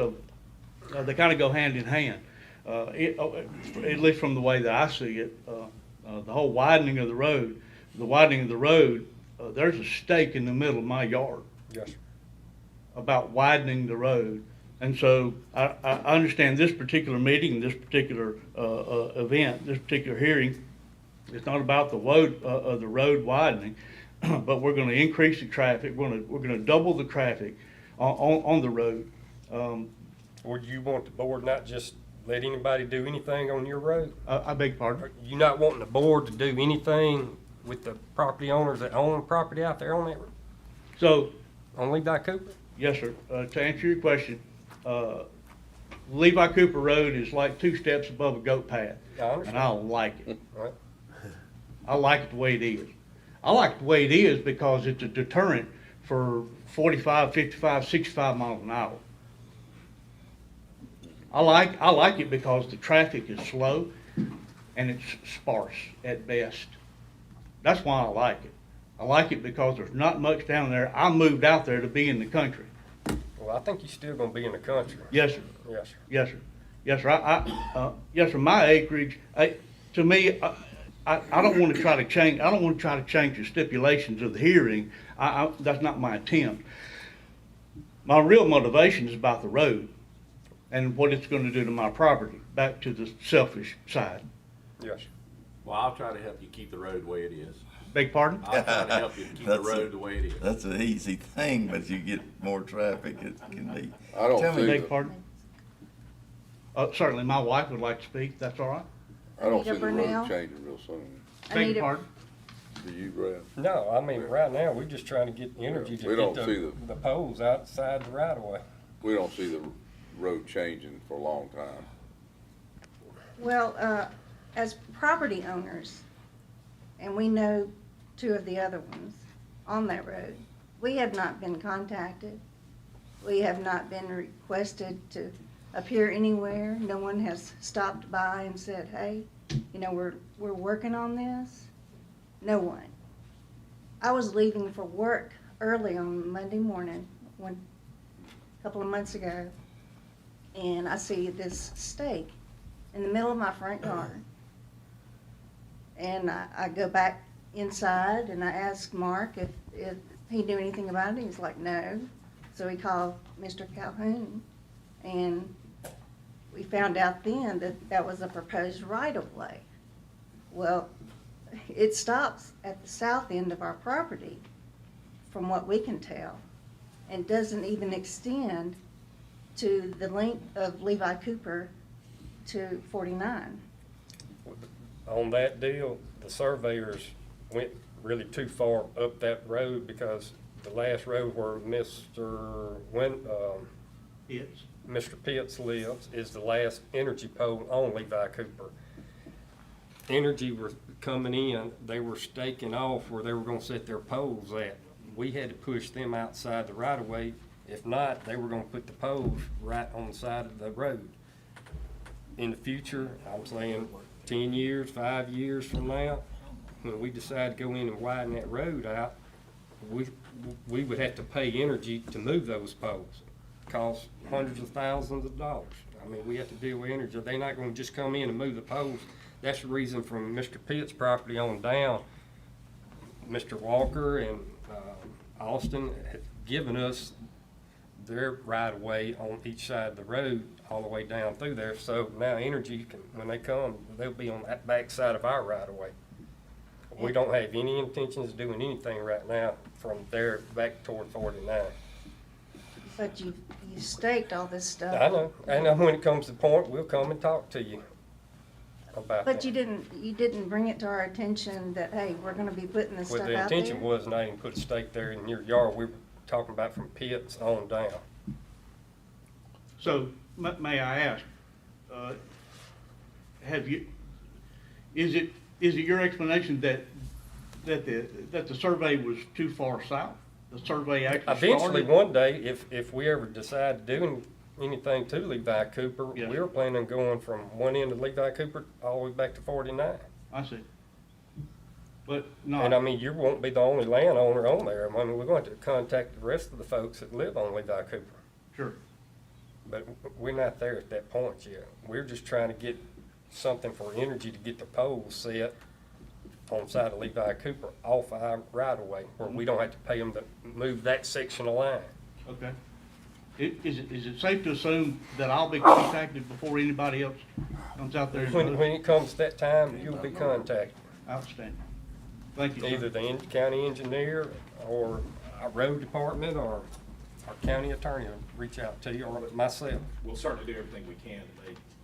they kind of go hand in hand. At least from the way that I see it, the whole widening of the road, there's a stake in the middle of my yard
Yes, sir.
about widening the road. And so I understand this particular meeting, this particular event, this particular hearing, it's not about the road widening, but we're going to increase the traffic. We're going to double the traffic on the road.
Or do you want the board not just let anybody do anything on your road?
I beg your pardon?
You not wanting the board to do anything with the property owners that own property out there on that,
So,
on Levi Cooper?
yes, sir. To answer your question, Levi Cooper Road is like 2 steps above a goat path,
I understand.
and I don't like it.
Right.
I like it the way it is. I like it the way it is because it's a deterrent for 45, 55, 65 miles an hour. I like it because the traffic is slow and it's sparse at best. That's why I like it. I like it because there's not much down there. I moved out there to be in the country.
Well, I think you're still gonna be in the country.
Yes, sir.
Yes, sir.
Yes, sir. Yes, sir. Yes, sir. My acreage, to me, I don't want to try to change. I don't want to try to change the stipulations of the hearing. That's not my attempt. My real motivation is about the road and what it's going to do to my property. Back to the selfish side.
Yes, sir.
Well, I'll try to help you keep the road the way it is.
Beg pardon?
I'll try to help you keep the
That's
road the way it is.
That's an easy thing, but you get more traffic, it can be.
I don't
Tell me-
see
Beg
the,
pardon? Certainly, my wife would like to speak. That's all right.
I don't see
Anita
the road
Burnell?
changing real soon.
Beg your
Anita,
pardon?
Do you, Brad?
No, I mean, right now, we're just trying to get energy
We
to
don't
get
see
the poles outside the right of way.
We don't see the road changing for a long time.
Well, as property owners, and we know two of the other ones on that road, we have not been contacted. We have not been requested to appear anywhere. No one has stopped by and said, hey, you know, we're working on this. No one. I was leaving for work early on Monday morning, a couple of months ago, and I see this stake in the middle of my front yard. And I go back inside and I asked Mark if he knew anything about it. He's like, no. So he called Mr. Calhoun, and we found out then that that was a proposed right-of-way. Well, it stops at the south end of our property, from what we can tell, and doesn't even extend to the length of Levi Cooper to 49.
On that deal, the surveyors went really too far up that road, because the last road where Mr. Pitts lives is the last energy pole on Levi Cooper. Energy were coming in, they were staking off where they were gonna set their poles at. We had to push them outside the right of way. If not, they were gonna put the poles right on the side of the road. In the future, I'm saying 10 years, 5 years from now, when we decide to go in and widen that road out, we would have to pay energy to move those poles. Cost hundreds of thousands of dollars. I mean, we have to deal with energy. They're not gonna just come in and move the poles. That's the reason from Mr. Pitt's property on down, Mr. Walker and Austin have given us their right of way on each side of the road all the way down through there. So now energy can, when they come, they'll be on that back side of our right of way. We don't have any intentions of doing anything right now from there back toward 49.
But you staked all this stuff.
I know, and when it comes to the point, we'll come and talk to you about that.
But you didn't bring it to our attention that, hey, we're gonna be putting this
Well,
stuff
the
out there?
intention was not even put a stake there in your yard. We were talking about from Pitts on down.
So, may I ask, is it your explanation that the survey was too far south? The survey actually
Eventually,
started?
one day, if we ever decide to do anything to Levi Cooper,
Yes.
we were planning on going from one end of Levi Cooper all the way back to 49.
I see. But
And I
not,
mean, you won't be the only landowner on there. I mean, we're going to contact the rest of the folks that live on Levi Cooper.
sure.
But we're not there at that point yet. We're just trying to get something for energy to get the poles set on the side of Levi Cooper off our right of way, where we don't have to pay them to move that section of line.
Okay. Is it safe to assume that I'll be contacted before anybody else comes out there? and
When
moves?
it comes to that time, you'll be contacted.
Outstanding. Thank you,
Either
sir.
the county engineer or our road department or our county attorney will reach out to you, or myself.
We'll certainly do everything we can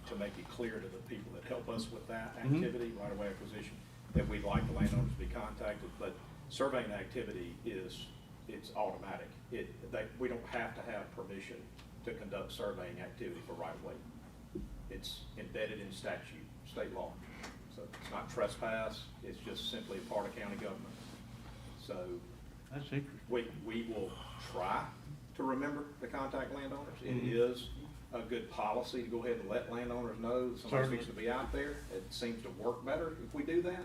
to make it clear to the people that help us with that
Mhm.
activity, right-of-way acquisition, that we'd like the landowners to be contacted, but surveying activity it's automatic. We don't have to have permission to conduct surveying activity for right-of-way. It's embedded in statute, state law. So it's not trespass, it's just simply a part of county government. So
That's interesting.
we will try to remember to contact landowners. It
Mhm.
is a good policy to go ahead and let landowners know that somebody
Certainly.
needs to be out there. It seems to work better if we do that,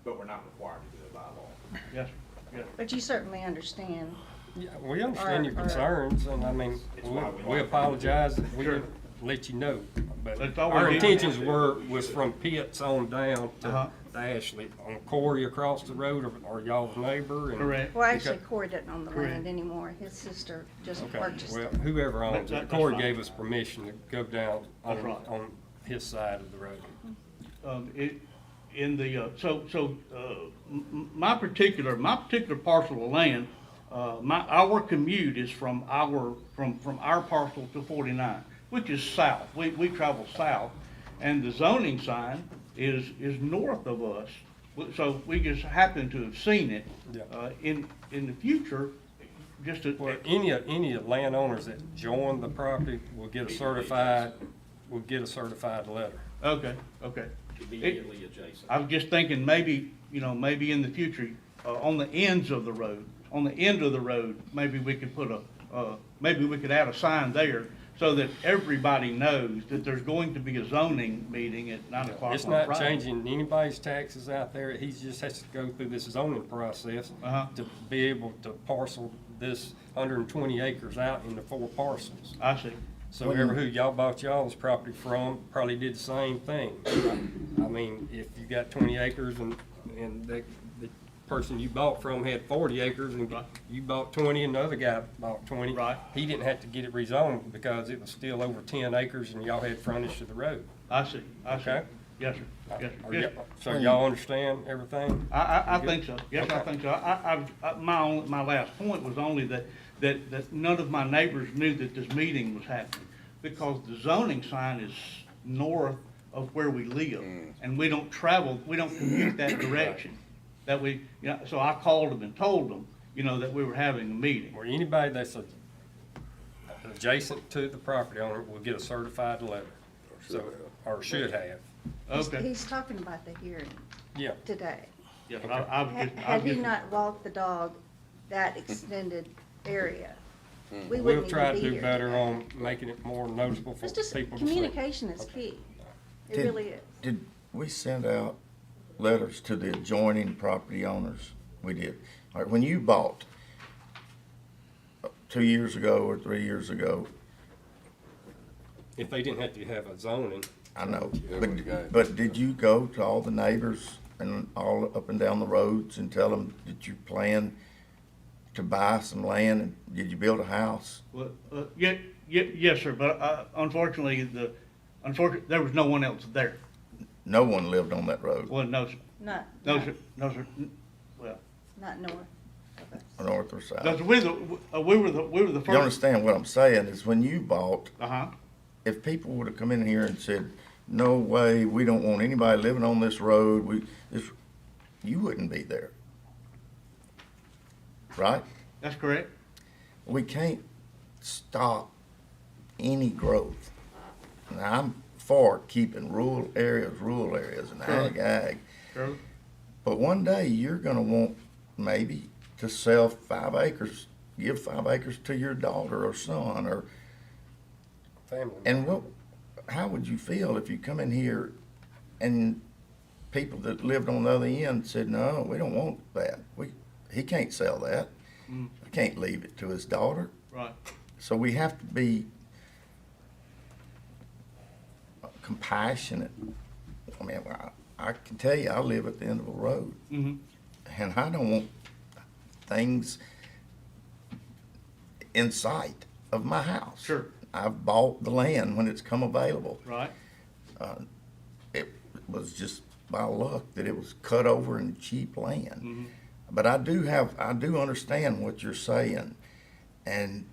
but we're not required to do it by law.
Yes, yes.
But you certainly understand.
Yeah, we understand your
Or-
concerns, and I mean,
It's why we
we
like-
apologize that we
Sure.
didn't let you know. But
That's all we
our
need.
intentions was from Pitts on down
Uh-huh.
to Ashley, on Corey across the road, or y'all's neighbor. and-
Correct.
Well, actually,
Okay.
Corey doesn't own the
Correct.
land anymore. His sister just
Okay,
purchased
well,
it.
whoever owns
That's
it, Corey
fine.
gave us permission to go down
That's right.
on his side of the road.
My particular parcel of land, our commute is from our parcel to 49, which is south. We travel south, and the zoning sign is north of us So we just happen to have seen it.
Yeah.
In the future, just to.
Well, any landowners that join the property will get a certified letter.
Okay, okay.
Immediately adjacent.
I was just thinking maybe, maybe in the future, on the ends of the road, on the end of the road, maybe we could put maybe we could add a sign there so that everybody knows that there's going to be a zoning meeting at 9 o'clock on
It's not
Friday.
changing anybody's taxes out there. He just has to go through this zoning process
Uh-huh.
to be able to parcel this 120 acres out into 4 parcels.
I see.
So whoever who y'all bought y'all's property from probably did the same thing. I mean, if you got 20 acres and the person you bought from had 40 acres and you bought 20 and the other guy bought 20.
Right.
He didn't have to get it rezoned because it was still over 10 acres and y'all had frontage to the road.
I see.
Okay.
Yes, sir. Yes,
Are
sir. Yes,
y- So y'all understand everything?
I think so. Yes, I
Okay.
think so. My last point was only that none of my neighbors knew that this meeting was happening because the zoning sign is north of where we live. And we don't commute that direction. So I called them and told them, that we were having a meeting.
Or anybody that's adjacent to the property owner will get a certified letter. So, or should have.
Okay.
He's talking about the hearing
Yeah.
today.
Yes, I was just.
Had he not walked the dog that extended area, we
We'll
wouldn't
try
even
to
be
do
here
better
today.
on making it more noticeable for
It's just,
people to see.
communication is key. It
Did-
really is.
Did we send out letters to the adjoining property owners? We did. All right, when you bought 2 years ago or 3 years ago,
If they didn't have to have a zoning,
I know,
Yeah, we got-
but did you go to all the neighbors and all up and down the roads and tell them that you plan to buy some land and did you build a house?
Well, yes, sir, but unfortunately, there was no one else there.
No one lived on that road,
Well, no, sir.
Not,
No, sir. No, sir. Well,
not north of us.
north or south.
because we were the first.
You understand what I'm saying is when you bought,
Uh-huh.
if people would have come in here and said, no way, we don't want anybody living on this road, you wouldn't be there. Right?
That's correct.
We can't stop any growth. Now, I'm for keeping rural areas and ag.
Sure.
But one day you're gonna want maybe to sell 5 acres, give 5 acres to your daughter or son or,
family.
and how would you feel if you come in here and people that lived on the other end said, no, we don't want that. He can't sell that. I can't leave it to his daughter.
Right.
So we have to be compassionate. I mean, I can tell you, I live at the end of a road.
Mm-hmm.
And I don't want things in sight of my house.
Sure.
I've bought the land when it's come available.
Right.
It was just by luck that it was cut over in cheap land.
Mm-hmm.
But I do understand what you're saying. And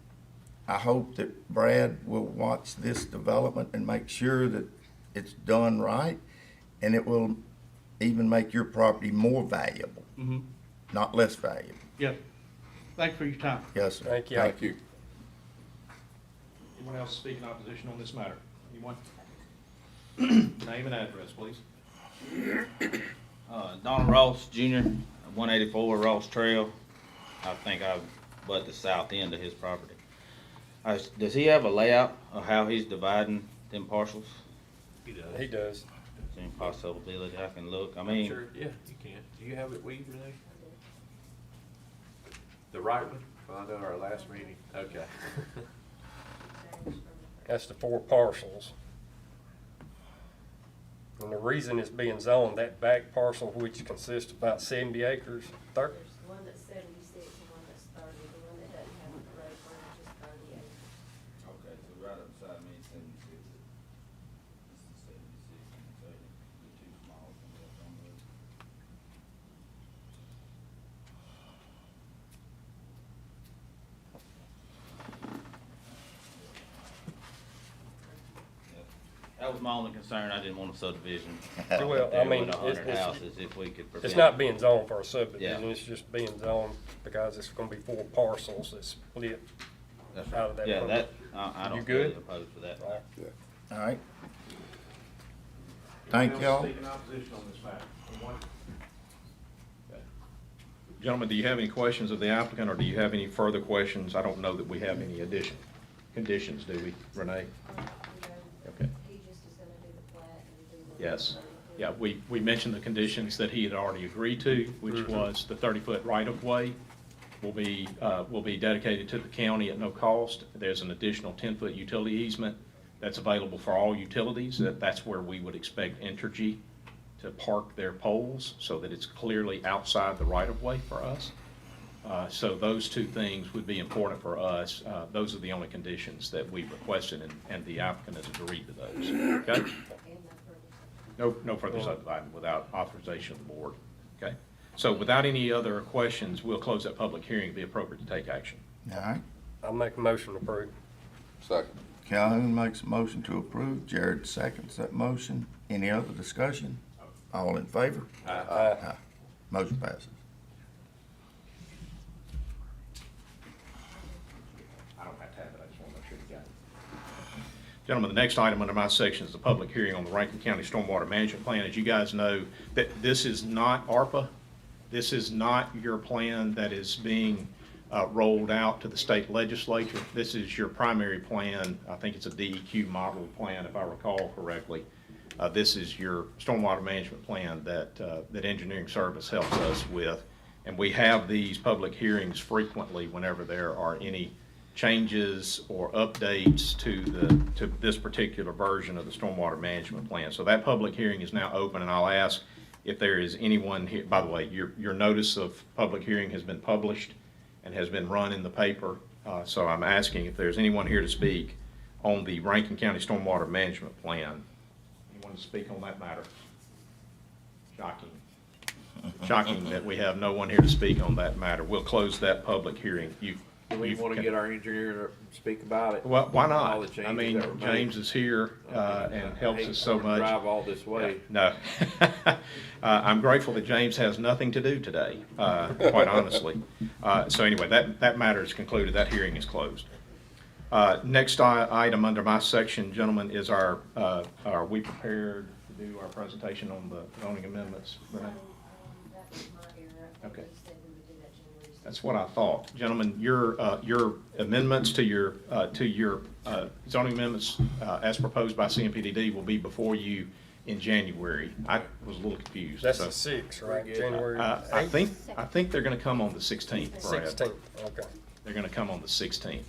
I hope that Brad will watch this development and make sure that it's done right. And it will even make your property more valuable,
Mm-hmm.
not less valuable.
Yes. Thanks for your time.
Yes, sir.
Thank you.
Thank you.
Anyone else speak in opposition on this matter? Anyone? Name and address, please.
Donald Ross Jr., 184 Ross Trail. I think I butt the south end of his property. Does he have a layout of how he's dividing them parcels?
He does.
He does.
Any possibility I can look? I
I'm
mean,
sure, yeah, you can. Do you have it with you today? The right one? Well, I know our last meeting. Okay.
That's the 4 parcels. And the reason it's being zoned, that back parcel, which consists of about 70 acres,
There's one that's 76 and one that's 30. The one that doesn't have the road frontage is 30 acres.
okay, so right up beside me, it's 76. This is 76, so the two small ones left on the. That was my only concern. I didn't want a subdivision.
Well, I
there
mean,
with 100
it's-
houses, if we could prevent.
It's not being zoned for a subdivision,
Yeah.
it's just being zoned because it's gonna be 4 parcels that's split
That's
out of that.
Yeah,
public.
that, I
You
don't
good?
really oppose for that.
All right. Thank
Anyone else
y'all.
speak in opposition on this matter? Anyone?
Gentlemen, do you have any questions of the applicant, or do you have any further questions? I don't know that we have any conditions, do we, Renee? Okay. Yes. Yeah, we mentioned the conditions that he had already agreed to, which was the 30-foot right-of-way will be dedicated to the county at no cost. There's an additional 10-foot utility easement that's available for all utilities. That's where we would expect Entergy to park their poles so that it's clearly outside the right-of-way for us. So those two things would be important for us. Those are the only conditions that we requested, and the applicant has agreed to those. Okay? No further subdividing without authorization of the board. Okay? So without any other questions, we'll close that public hearing. It'd be appropriate to take action.
All right.
I'll make a motion to approve.
Second.
Calhoun makes a motion to approve. Jared seconds that motion. Any other discussion? All in favor? Aye. Motion passes.
I don't have to have it, I just want to make sure you got it. Gentlemen, the next item under my section is the public hearing on the Rankin County Stormwater Management Plan. As you guys know, that this is not ARPA. This is not your plan that is being rolled out to the state legislature. This is your primary plan. I think it's a DEQ model plan, if I recall correctly. This is your stormwater management plan that engineering service helps us with. And we have these public hearings frequently whenever there are any changes or updates to this particular version of the stormwater management plan. So that public hearing is now open, and I'll ask if there is anyone here. By the way, your notice of public hearing has been published and has been run in the paper. So I'm asking if there's anyone here to speak on the Rankin County Stormwater Management Plan. Anyone to speak on that matter? Shocking. Shocking that we have no one here to speak on that matter. We'll close that public hearing.
Do we want to get our engineer to speak about it?
Well, why
All the
not?
changes
I mean,
that were made?
James is here and helps us so much.
Drive all this way.
No. I'm grateful that James has nothing to do today, quite honestly. So anyway, that matter is concluded. That hearing is closed. Next item under my section, gentlemen, is are we prepared to do our presentation on the zoning amendments, Renee? Okay. That's what I thought. Gentlemen, your amendments to your zoning amendments as proposed by CMPDD will be before you in January. I was a little confused.
That's
so,
the 6th, right? January
I think they're gonna come on the 16th, Brad.
16th, okay.
They're gonna come on the 16th.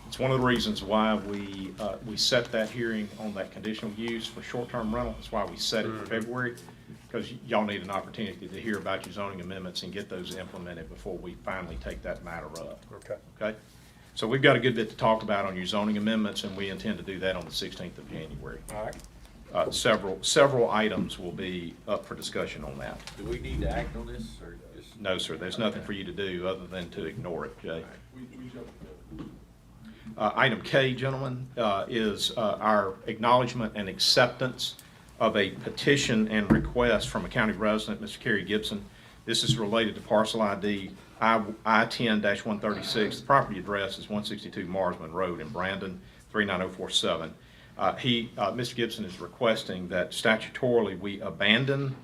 It's one of the reasons why we set that hearing on that conditional use for short-term rental. That's why we set it for February, because y'all need an opportunity to hear about your zoning amendments and get those implemented before we finally take that matter up.
Okay.
Okay? So we've got a good bit to talk about on your zoning amendments, and we intend to do that on the 16th of January.
All right.
Several items will be up for discussion on that.
Do we need to act on this, or just?
No, sir, there's nothing for you to do other than to ignore it, Jay. Item K, gentlemen, is our acknowledgement and acceptance of a petition and request from a county resident, Mr. Kerry Gibson. This is related to parcel ID I-10-136. The property address is 162 Marsman Road in Brandon, 39047. Mr. Gibson is requesting that statutorily we abandon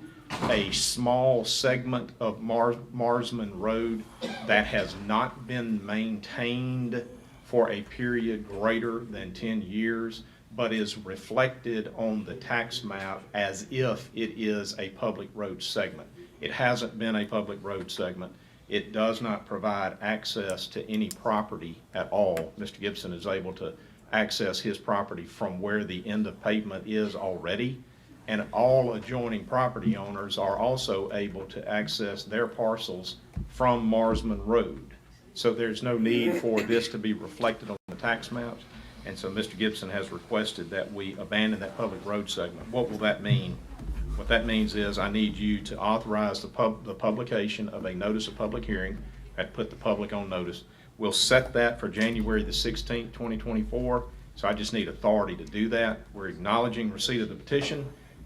a small segment of Marsman Road that has not been maintained for a period greater than 10 years, but is reflected on the tax map as if it is a public road segment. It hasn't been a public road segment. It does not provide access to any property at all. Mr. Gibson is able to access his property from where the end of pavement is already, and all adjoining property owners are also able to access their parcels from Marsman Road. So there's no need for this to be reflected on the tax maps. And so Mr. Gibson has requested that we abandon that public road segment. What will that mean? What that means is I need you to authorize the publication of a notice of public hearing and put the public on notice. We'll set that for January the 16th, 2024, So I just need authority to do that. We're acknowledging receipt of the petition,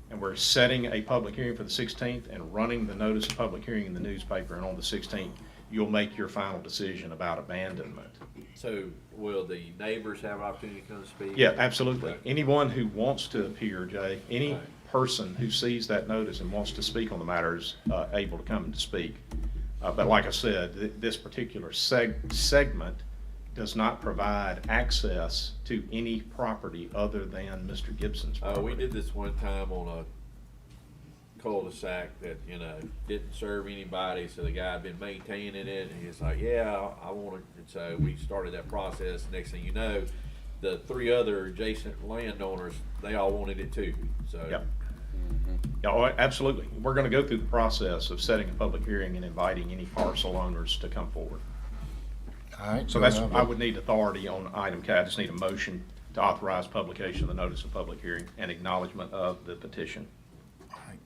and we're setting a public hearing for the 16th and running the notice of public hearing in the newspaper, and on the 16th, you'll make your final decision about abandonment.
So will the neighbors have opportunity to come speak?
Yeah, absolutely. Anyone who wants to appear, Jay, any person who sees that notice and wants to speak on the matter is able to come and to speak. But like I said, this particular segment does not provide access to any property other than Mr. Gibson's property.
We did this one time on a cul-de-sac that, didn't serve anybody, so the guy had been maintaining it, and he's like, yeah, I want it. And so we started that process. Next thing you know, the 3 other adjacent landowners, they all wanted it too, so.
Yep. Yeah, oh, absolutely. We're gonna go through the process of setting a public hearing and inviting any parcel owners to come forward.
All right.
So I would need authority on item K. I just need a motion to authorize publication of the notice of public hearing and acknowledgement of the petition.
All right.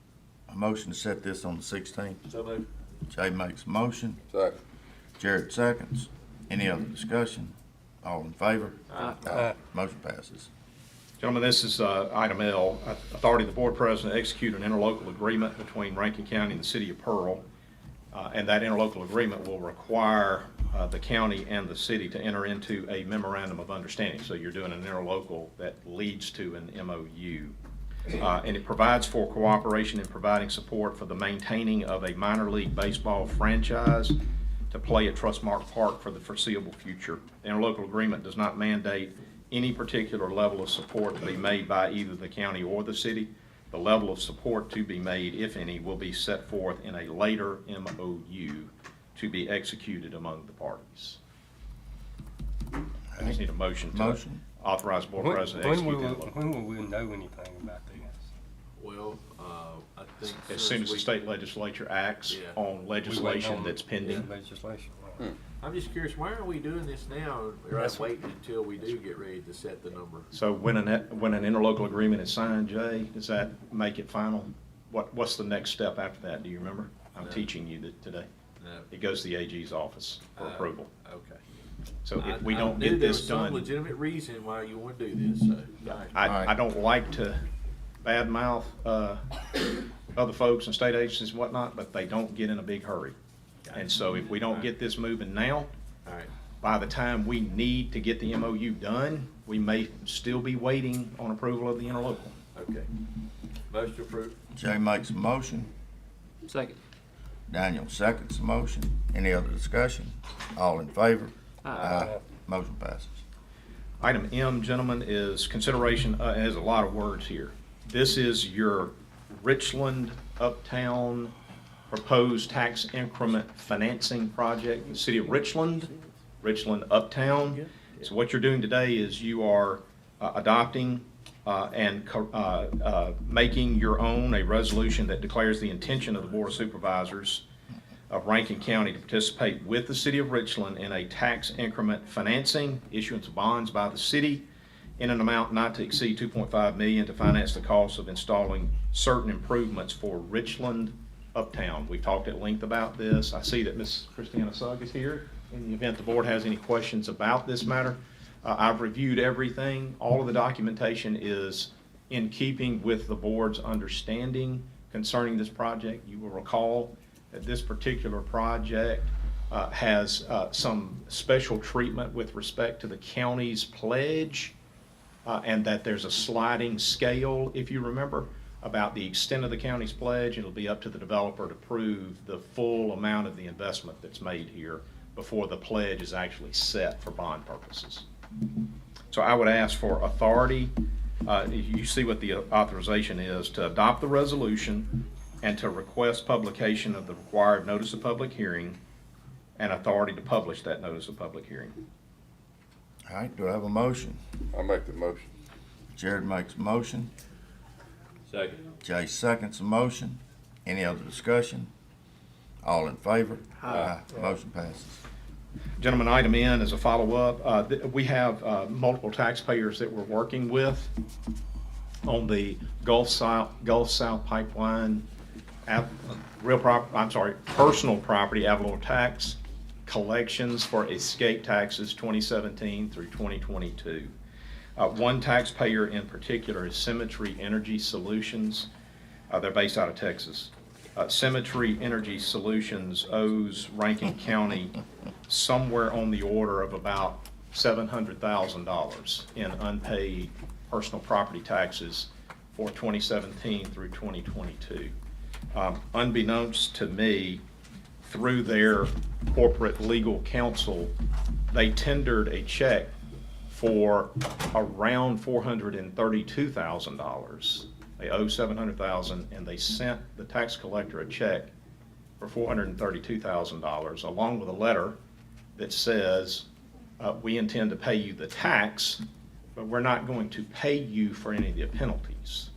A motion to set this on the 16th.
So moved.
Jay makes a motion.
Second.
Jared seconds. Any other discussion? All in favor?
Aye.
Motion passes.
Gentlemen, this is item L, authority of the board president to execute an interlocal agreement between Rankin County and the city of Pearl. And that interlocal agreement will require the county and the city to enter into a memorandum of understanding. So you're doing an interlocal that leads to an MOU. And it provides for cooperation in providing support for the maintaining of a minor league baseball franchise to play at Trustmark Park for the foreseeable future. The interlocal agreement does not mandate any particular level of support to be made by either the county or the city. The level of support to be made, if any, will be set forth in a later MOU to be executed among the parties. I just need a motion to authorize board president to execute the interlocal.
When will we know anything about this?
Well, I think.
As soon as the state legislature acts
Yeah.
on legislation that's pending.
Legislation.
I'm just curious, why are we doing this now, rather than waiting until we do get ready to set the number?
So when an interlocal agreement is signed, Jay, does that make it final? What's the next step after that? Do you remember? I'm
No.
teaching you today.
No.
It goes to the AG's office for approval.
Okay.
So if we
I
don't
knew
get
there
this
was some
done,
legitimate reason why you want to do this, so. all right.
I don't like to badmouth other folks and state agencies and whatnot, but they don't get in a big hurry. And so if we don't get this moving now,
All right.
by the time we need to get the MOU done, we may still be waiting on approval of the interlocal.
Okay. Motion approved.
Jay makes a motion.
Second.
Daniel seconds the motion. Any other discussion? All in favor?
Aye.
Motion passes.
Item M, gentlemen, is consideration, has a lot of words here. This is your Richland Uptown proposed tax increment financing project, the city of Richland Uptown. So what you're doing today is you are adopting and making your own a resolution that declares the intention of the Board of Supervisors of Rankin County to participate with the city of Richland in a tax increment financing, issuance of bonds by the city in an amount not to exceed $2.5 million to finance the cost of installing certain improvements for Richland Uptown. We've talked at length about this. I see that Ms. Christina Sugg is here. In the event the board has any questions about this matter, I've reviewed everything. All of the documentation is in keeping with the board's understanding concerning this project. You will recall that this particular project has some special treatment with respect to the county's pledge, and that there's a sliding scale, if you remember, about the extent of the county's pledge. It'll be up to the developer to prove the full amount of the investment that's made here before the pledge is actually set for bond purposes. So I would ask for authority, you see what the authorization is, to adopt the resolution and to request publication of the required notice of public hearing and authority to publish that notice of public hearing.
All right, do I have a motion?
I'll make the motion.
Jared makes a motion.
Second.
Jay seconds the motion. Any other discussion? All in favor?
Aye.
Motion passes.
Gentlemen, item N is a follow-up. We have multiple taxpayers that we're working with on the Gulf South Pipeline, personal property ad valorem tax collections for escape taxes 2017 through 2022. One taxpayer in particular is Symmetry Energy Solutions. They're based out of Texas. Symmetry Energy Solutions owes Rankin County somewhere on the order of about $700,000 in unpaid personal property taxes for 2017 through 2022. Unbeknownst to me, through their corporate legal counsel, they tendered a check for around $432,000. They owe $700,000, and they sent the tax collector a check for $432,000, along with a letter that says, we intend to pay you the tax, but we're not going to pay you for any of the penalties.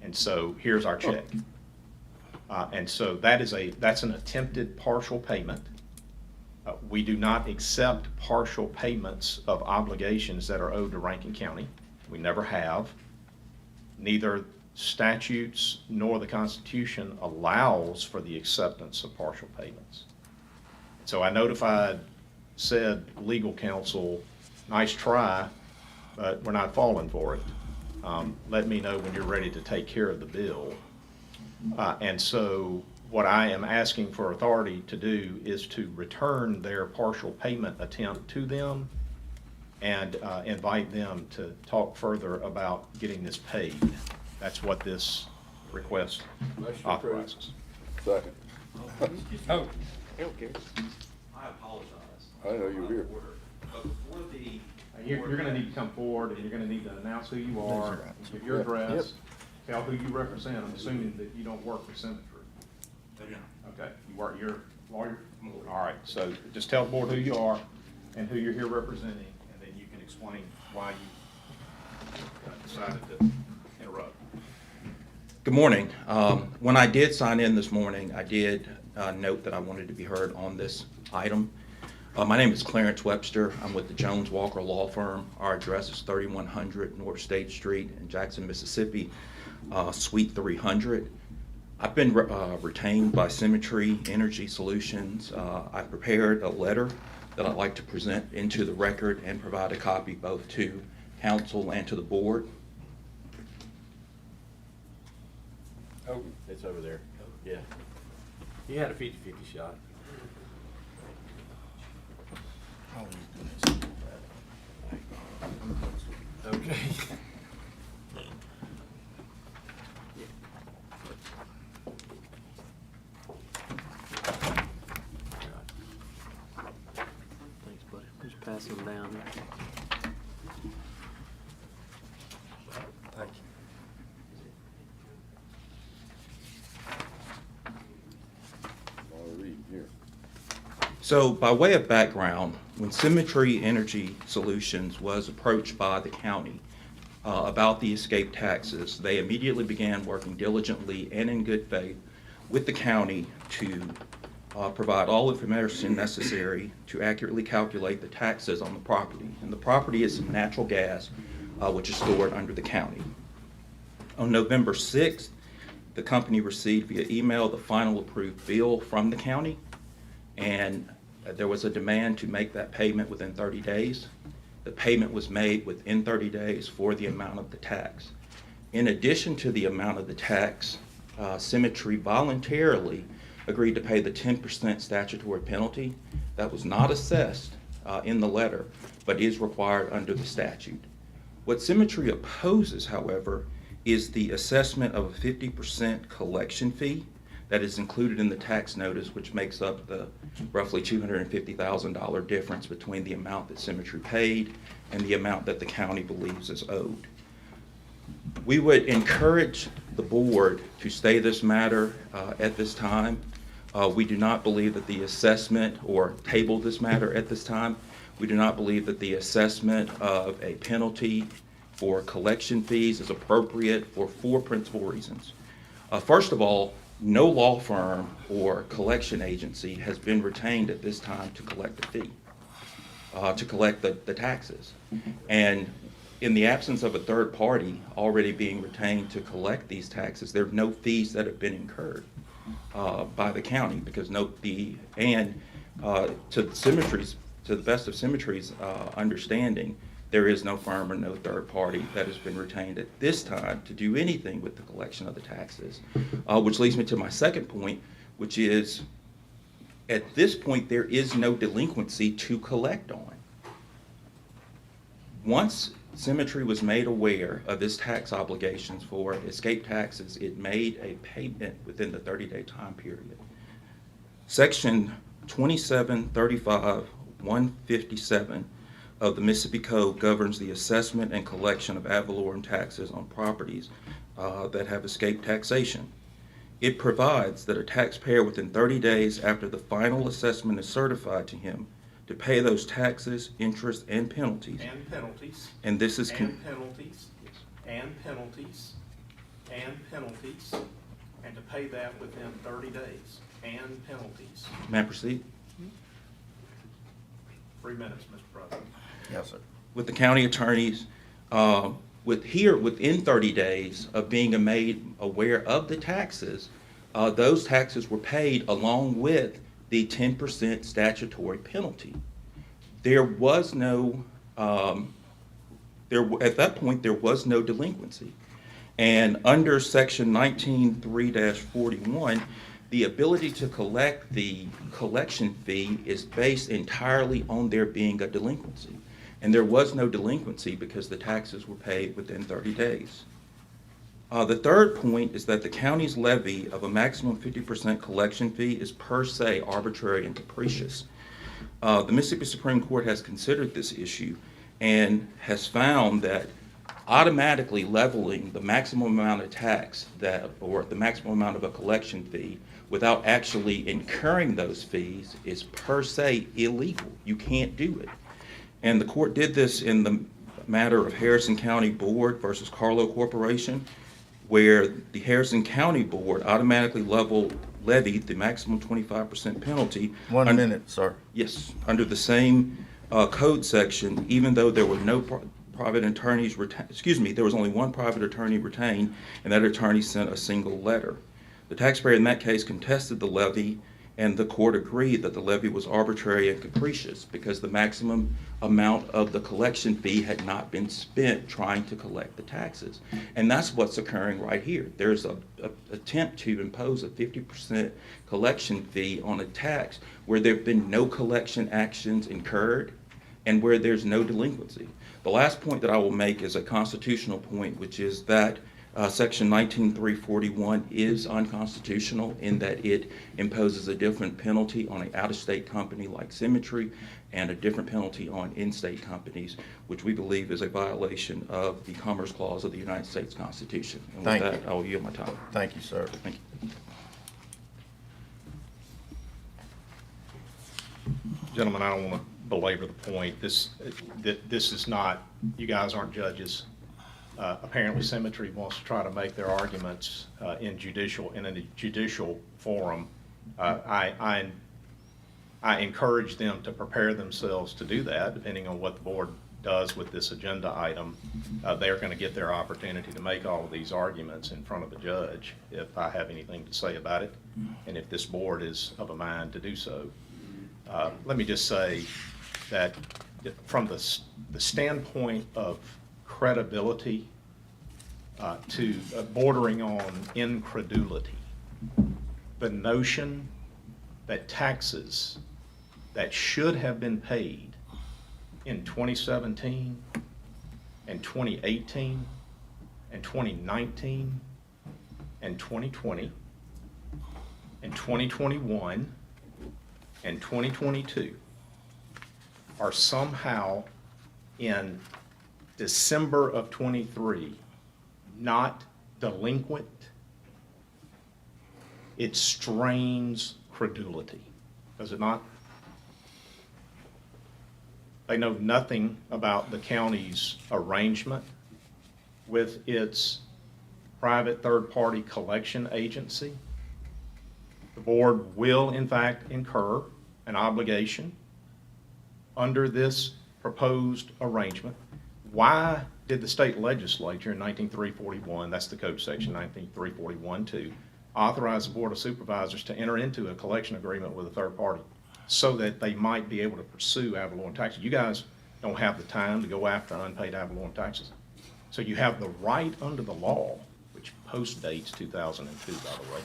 And so here's our check. And so that's an attempted partial payment. We do not accept partial payments of obligations that are owed to Rankin County. We never have. Neither statutes nor the Constitution allows for the acceptance of partial payments. So I notified said legal counsel, nice try, but we're not falling for it. Let me know when you're ready to take care of the bill. And so what I am asking for authority to do is to return their partial payment attempt to them and invite them to talk further about getting this paid. That's what this request authorizes.
Second.
Oh,
I apologize.
I didn't know you were here.
But before the
You're gonna need to come forward, and you're gonna need to announce who you are, give your address, tell who you represent. I'm assuming that you don't work for Symmetry. Okay, you work, you're a lawyer? All right, so just tell the board who you are and who you're here representing, and then you can explain why you decided to interrupt.
Good morning. When I did sign in this morning, I did note that I wanted to be heard on this item. My name is Clarence Webster. I'm with the Jones Walker Law Firm. Our address is 3100 North State Street in Jackson, Mississippi, Suite 300. I've been retained by Symmetry Energy Solutions. I prepared a letter that I'd like to present into the record and provide a copy both to council and to the board.
Oh, it's over there. Yeah. You had a 50-50 shot. Okay.
Thanks, buddy. Just pass them down.
thank you.
I'll read here.
So by way of background, when Symmetry Energy Solutions was approached by the county about the escape taxes, they immediately began working diligently and in good faith with the county to provide all information necessary to accurately calculate the taxes on the property. And the property is some natural gas, which is stored under the county. On November 6th, the company received via email the final approved bill from the county, and there was a demand to make that payment within 30 days. The payment was made within 30 days for the amount of the tax. In addition to the amount of the tax, Symmetry voluntarily agreed to pay the 10% statutory penalty that was not assessed in the letter, but is required under the statute. What Symmetry opposes, however, is the assessment of a 50% collection fee that is included in the tax notice, which makes up the roughly $250,000 difference between the amount that Symmetry paid and the amount that the county believes is owed. We would encourage the board to stay this matter at this time. We do not believe that the assessment, or table this matter at this time, we do not believe that the assessment of a penalty for collection fees is appropriate for four principal reasons. First of all, no law firm or collection agency has been retained at this time to collect a fee, to collect the taxes. And in the absence of a third party already being retained to collect these taxes, there are no fees that have been incurred by the county, because to the best of Symmetry's understanding, there is no firm or no third party that has been retained at this time to do anything with the collection of the taxes. Which leads me to my second point, which is, at this point, there is no delinquency to collect on. Once Symmetry was made aware of its tax obligations for escape taxes, it made a payment within the 30-day time period. Section 2735-157 of the Mississippi Code governs the assessment and collection of ad valorem taxes on properties that have escaped taxation. It provides that a taxpayer within 30 days after the final assessment is certified to him to pay those taxes, interest, and penalties.
And penalties.
And this is
And penalties. And penalties. And penalties. And to pay that within 30 days. And penalties.
May I proceed?
3 minutes, Mr. President.
Yes, sir.
With the county attorneys, within 30 days of being made aware of the taxes, those taxes were paid along with the 10% statutory penalty. There was no, at that point, there was no delinquency. And under section 19.3-41, the ability to collect the collection fee is based entirely on there being a delinquency. And there was no delinquency because the taxes were paid within 30 days. The third point is that the county's levy of a maximum 50% collection fee is per se arbitrary and capricious. The Mississippi Supreme Court has considered this issue and has found that automatically leveling the maximum amount of tax or the maximum amount of a collection fee without actually incurring those fees is per se illegal. You can't do it. And the court did this in the matter of Harrison County Board versus Carlo Corporation, where the Harrison County Board automatically levied the maximum 25% penalty.
1 minute, sir.
Yes, under the same code section, even though there were no private attorneys there was only one private attorney retained, and that attorney sent a single letter. The taxpayer in that case contested the levy, and the court agreed that the levy was arbitrary and capricious because the maximum amount of the collection fee had not been spent trying to collect the taxes. And that's what's occurring right here. There's an attempt to impose a 50% collection fee on a tax where there have been no collection actions incurred and where there's no delinquency. The last point that I will make is a constitutional point, which is that Section 19.341 is unconstitutional in that it imposes a different penalty on an out-of-state company like Symmetry and a different penalty on in-state companies, which we believe is a violation of the Commerce Clause of the United States Constitution. And with that, I will yield my time.
Thank you, sir.
Thank you.
Gentlemen, I don't want to belabor the point. This is not, you guys aren't judges. Apparently Symmetry wants to try to make their arguments in a judicial forum. I encourage them to prepare themselves to do that, depending on what the board does with this agenda item. They're going to get their opportunity to make all of these arguments in front of the judge if I have anything to say about it, and if this board is of a mind to do so. Let me just say that from the standpoint of credibility to bordering on incredulity, the notion that taxes that should have been paid in 2017 and 2018 and 2019 and 2020 and 2021 and 2022 are somehow in December of 23 not delinquent, it strains credulity, does it not? They know nothing about the county's arrangement with its private third-party collection agency. The board will, in fact, incur an obligation under this proposed arrangement. Why did the state legislature in 19.341, that's the code section 19.341-2, authorize the Board of Supervisors to enter into a collection agreement with a third party so that they might be able to pursue ad valorem taxes? You guys don't have the time to go after unpaid ad valorem taxes. So you have the right under the law, which postdates 2002, by the way.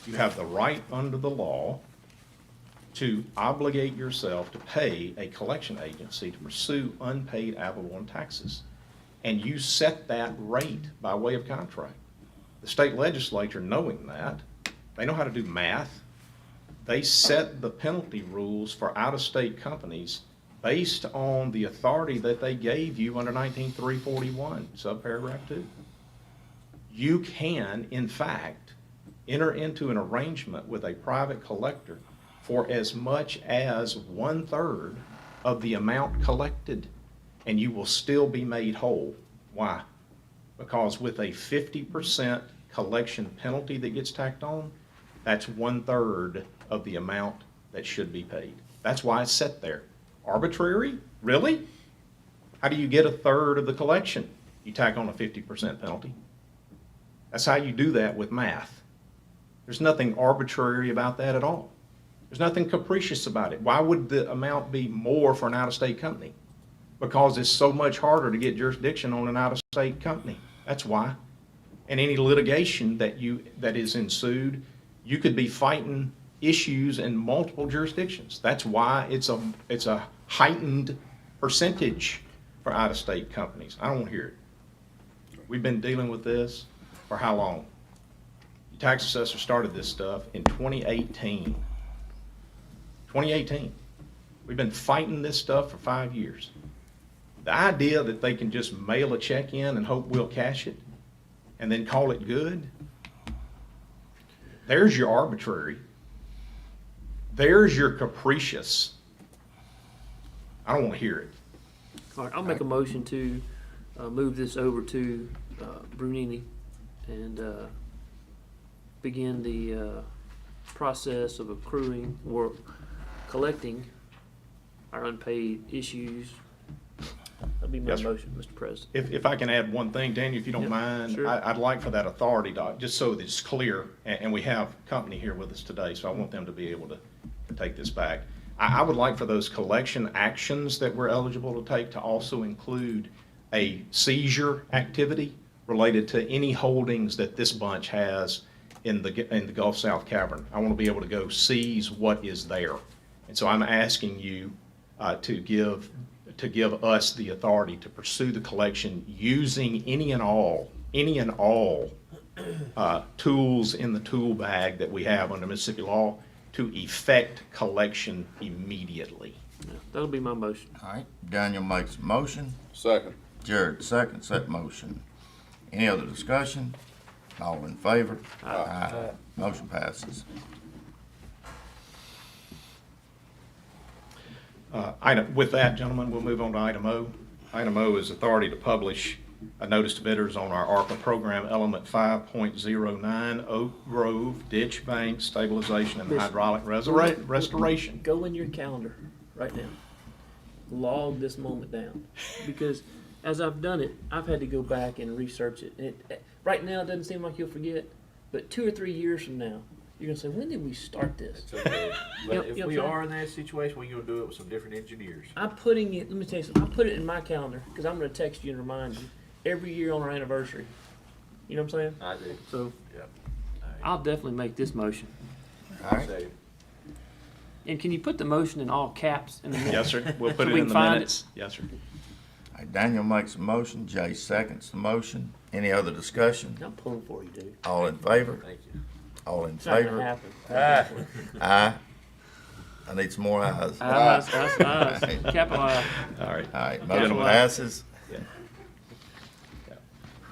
You have the right under the law to obligate yourself to pay a collection agency to pursue unpaid ad valorem taxes. And you set that rate by way of contract. The state legislature, knowing that, they know how to do math. They set the penalty rules for out-of-state companies based on the authority that they gave you under 19341, subparagraph 2. You can, in fact, enter into an arrangement with a private collector for as much as 1/3 of the amount collected, and you will still be made whole. Why? Because with a 50% collection penalty that gets tacked on, that's 1/3 of the amount that should be paid. That's why it's set there. Arbitrary? Really? How do you get 1/3 of the collection? You tack on a 50% penalty. That's how you do that with math. There's nothing arbitrary about that at all. There's nothing capricious about it. Why would the amount be more for an out-of-state company? Because it's so much harder to get jurisdiction on an out-of-state company. That's why. And any litigation that is ensued, you could be fighting issues in multiple jurisdictions. That's why it's a heightened percentage for out-of-state companies. I don't want to hear it. We've been dealing with this for how long? The tax assessor started this stuff in 2018. 2018. We've been fighting this stuff for 5 years. The idea that they can just mail a check in and hope we'll cash it and then call it good, there's your arbitrary. There's your capricious. I don't want to hear it.
All right, I'll make a motion to move this over to Brunini and begin the process of accruing or collecting our unpaid issues. That'll be my
Yes, sir.
motion, Mr. President.
If I can add one thing, Daniel, if you don't
Yep,
mind,
sure.
I'd like for that authority, Doc, just so that it's clear, and we have company here with us today, so I want them to be able to take this back. I would like for those collection actions that we're eligible to take to also include a seizure activity related to any holdings that this bunch has in the Gulf South Cavern. I want to be able to go seize what is there. And so I'm asking you to give us the authority to pursue the collection using any and all tools in the tool bag that we have under Mississippi law to effect collection immediately.
Yeah, that'll be my motion.
All right, Daniel makes a motion,
Second.
Jared seconds that motion. Any other discussion? All in favor? Aye. Motion passes.
With that, gentlemen, we'll move on to item O. Item O is authority to publish a notice to bidders on our ARPA program element 5.09 Oak Grove Ditch Bank Stabilization and Hydraulic Restoration.
Go in your calendar right now. Log this moment down. Because as I've done it, I've had to go back and research it. And right now, it doesn't seem like you'll forget, but 2 or 3 years from now, you're going to say, when did we start this?
It's okay. But
You know
if
what
we
I'm saying?
are in that situation, we're gonna do it with some different engineers.
I'm putting it, let me tell you something, I put it in my calendar because I'm going to text you and remind you every year on our anniversary. You know what I'm saying?
I do.
So
Yep.
I'll definitely make this motion.
All right,
Say,
And can you put the motion in all caps in the minutes?
Yes, sir. We'll put
So
it
we
in
can
the
find
minutes. Yes, sir.
All right, Daniel makes a motion, Jay seconds the motion. Any other discussion?
I'm pulling for you, dude.
All in favor?
thank you.
All in
It's not going to
favor?
happen.
Aye. I need some more ayes.
Ayes, capital I.
All right.
All right, motion
Gentlemen.
passes.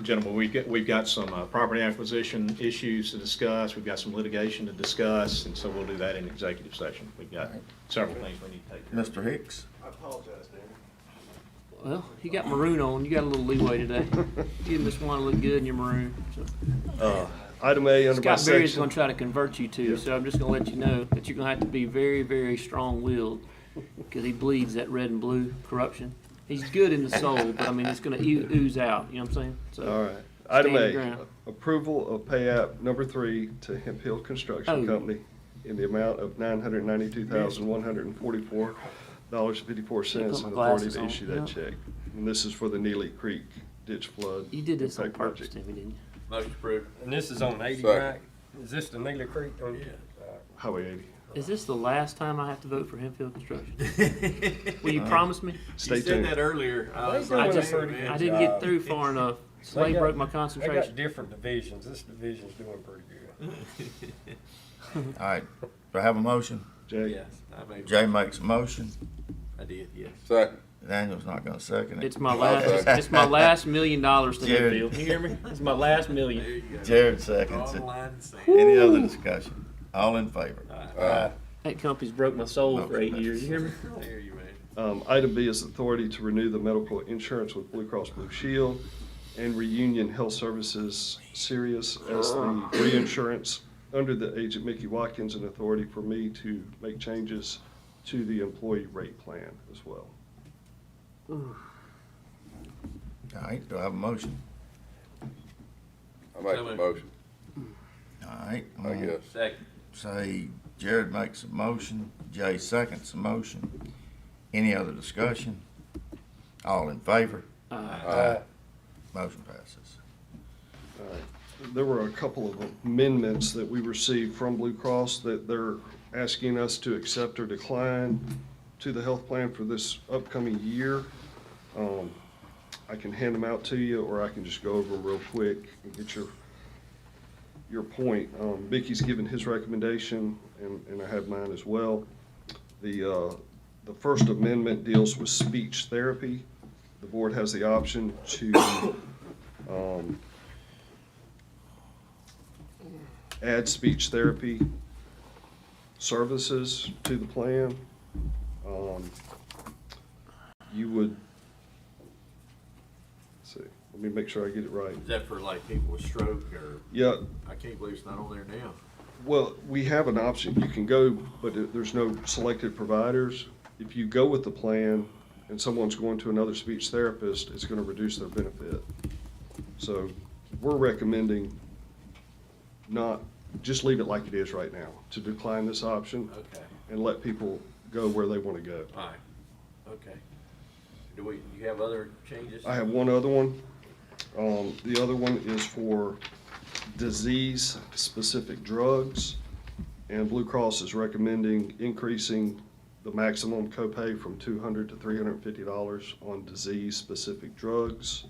Gentlemen, we've got some property acquisition issues to discuss. We've got some litigation to discuss, and so we'll do that in executive session. We've got several things we need to take care of.
Mr. Hicks?
Well, you got maroon on. You got a little leeway today. You and Miss Wanda look good in your maroon. So.
Item A under my
Scott Berry's
section.
going to try to convert you too, so I'm just going to let you know that you're going to have to be very, very strong-willed because he bleeds that red and blue corruption. He's good in the soul, but I mean, it's going to ooze out. You know what I'm saying? So,
All right. Item
stand your
A,
ground.
approval of pay app number 3 to Hemp Hill Construction
Oh.
Company in the amount of $992,144 $1,054 and
Put my
authority
glasses
to
on,
issue that
yeah.
check. And this is for the Neely Creek ditch flood.
You did this on
impact
purpose,
project.
Timmy, didn't you?
Motion approved.
And this is on 80,
Second.
right? Is this the Neely Creek?
Yeah.
Highway 80.
Is this the last time I have to vote for Hempfield Construction? Will you promise me?
Stay
You said
tuned.
that earlier.
They
was
doing
like,
a
just-
pretty
man.
good
I didn't get
job.
through far enough.
They
Slade
got-
broke my
They
concentration.
got different divisions. This division's doing pretty good.
All right, do I have a motion?
Jay?
Yes, I made.
Jay makes a motion,
I did, yes.
Second.
Daniel's not gonna second it.
It's my last, it's my last $1 million to
Jared.
Hempfield. You hear me? It's my last
There
million.
you go.
Jared seconds
Draw
it.
the line and sand.
Any other discussion? All in favor?
That company's broke my soul for 8 years. You hear me?
I hear you, man.
Item B is authority to renew the medical insurance with Blue Cross Blue Shield and Reunion Health Services Sirius as the reinsurance under the agent Mickey Watkins, and authority for me to make changes to the employee rate plan as well.
All right, do I have a motion?
I make the motion,
All right, I'm
I
gonna
guess.
Second.
say Jared makes a motion, Jay seconds the motion. Any other discussion? All in favor?
Aye.
Motion passes.
There were a couple of amendments that we received from Blue Cross that they're asking us to accept or decline to the health plan for this upcoming year. I can hand them out to you, or I can just go over them real quick and get your point. Mickey's given his recommendation, and I have mine as well. The First Amendment deals with speech therapy. The board has the option to add speech therapy services to the plan. You would, let's see, let me make sure I get it right.
Is that for like people with stroke or?
Yeah,
I can't believe it's not on there now.
well, we have an option. You can go, but there's no selected providers. If you go with the plan and someone's going to another speech therapist, it's gonna reduce their benefit. So we're recommending not, just leave it like it is right now, to decline this option
Okay,
and let people go where they wanna go.
all right, okay. You have other changes?
I have one other one. The other one is for disease-specific drugs, and Blue Cross is recommending increasing the maximum copay from $200 to $350 on disease-specific drugs.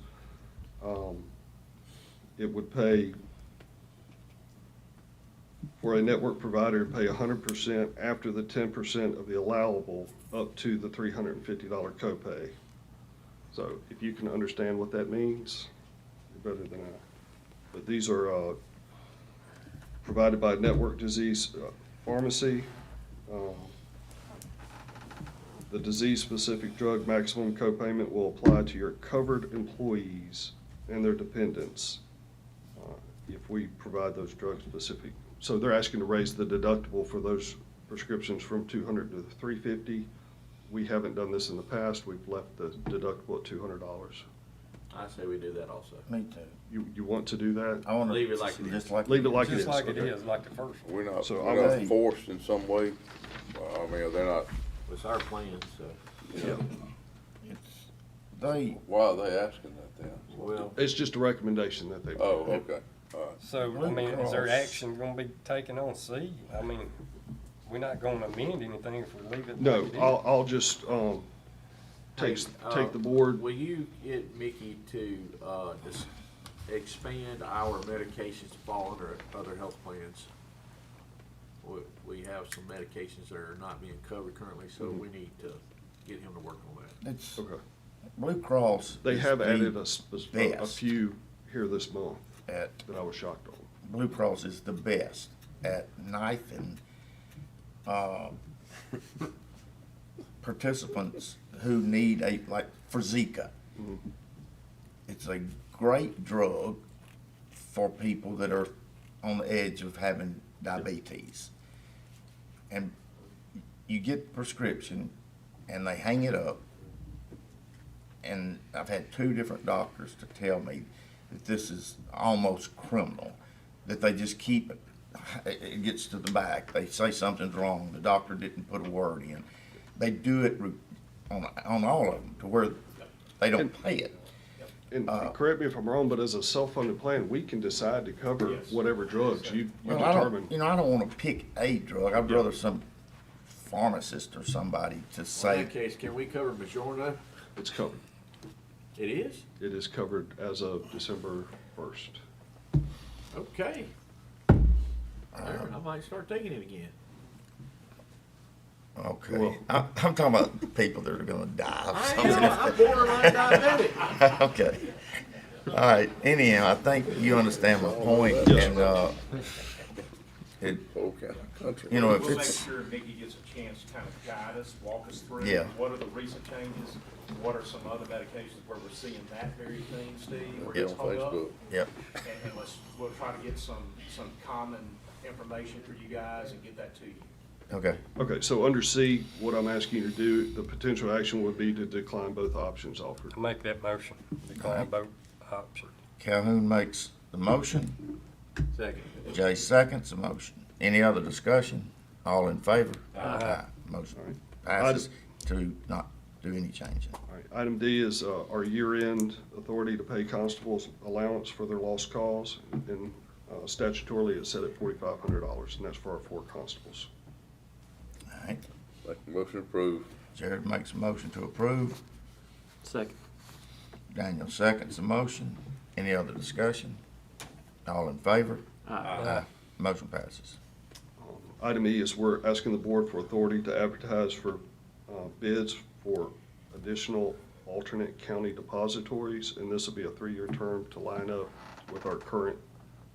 It would pay, for a network provider, pay 100% after the 10% of the allowable up to the $350 copay. So if you can understand what that means, you're better than I. But these are provided by Network Disease Pharmacy. The disease-specific drug maximum copayment will apply to your covered employees and their dependents if we provide those drug-specific. So they're asking to raise the deductible for those prescriptions from $200 to $350. We haven't done this in the past. We've left the deductible at $200.
I say we do that also.
Me too.
You want to do that?
I wanna.
Leave it like it is.
Just like.
Leave it like it is.
Just like it
okay.
is, like the first one.
We're not,
So
we're
I'm-
not forced in some way. I mean, they're not,
It's our plan, so.
you know,
They,
why are they asking that then?
Well,
It's just a recommendation that they.
Oh, okay, all right.
So, I mean, is there action gonna be taken on C? I mean, we're not gonna amend anything if we leave it
No,
like it is.
I'll just, take the board.
Will you get Mickey to, just expand our medications to fall under other health plans? We have some medications that are not being covered currently, so we need to get him to work on that.
it's,
Okay.
Blue Cross.
They
is
have
the
added a
best
few here this month
At,
that I was shocked on.
Blue Cross is the best at knifing, participants who need like for Zika. It's a great drug for people that are on the edge of having diabetes. And you get the prescription and they hang it up. And I've had 2 different doctors to tell me that this is almost criminal, that they just keep it. It gets to the back. They say something's wrong. The doctor didn't put a word in. they do it on all of them to where they don't pay it.
And correct me if I'm wrong, but as a self-funded plan, we can decide to cover
Yes.
whatever drugs you
Well,
determine.
I don't wanna pick a drug. I'd rather some pharmacist or somebody to
In
say,
that case, can we cover Majorna?
It's covered.
It is?
It is covered as of December 1st.
Okay. I might start taking it again.
okay.
Well-
I'm talking about the people that are gonna die of
I
something.
am, I'm borderline diabetic.
Okay. All right, anyhow, I think you understand my point, and,
Okay, country.
you know, if
We'll make
it's,
sure Mickey gets a chance to kind of guide us, walk us through.
Yeah.
What are the recent changes? What are some other medications where we're seeing that very thing, Steve, where
Get
it's
on
hung up?
Facebook.
yep,
And we'll try to get some common information for you guys and get that to you.
okay.
Okay, so under C, what I'm asking you to do, the potential action would be to decline both options offered.
I make that motion, decline both options.
Calhoun makes the motion,
Second.
Jay seconds the motion. Any other discussion? All in favor?
Aye.
Motion
All right.
passes to not do any changing.
All right, item D is our year-end authority to pay constables allowance for their lost cause. And statutorily, it's set at $4,500, and that's for our 4 constables.
All right,
Make a motion approved.
Jared makes a motion to approve.
Second.
Daniel seconds the motion. Any other discussion? All in favor?
Aye.
Motion passes.
Item E is we're asking the board for authority to advertise for bids for additional alternate county depositories, and this will be a 3-year term to line up with our current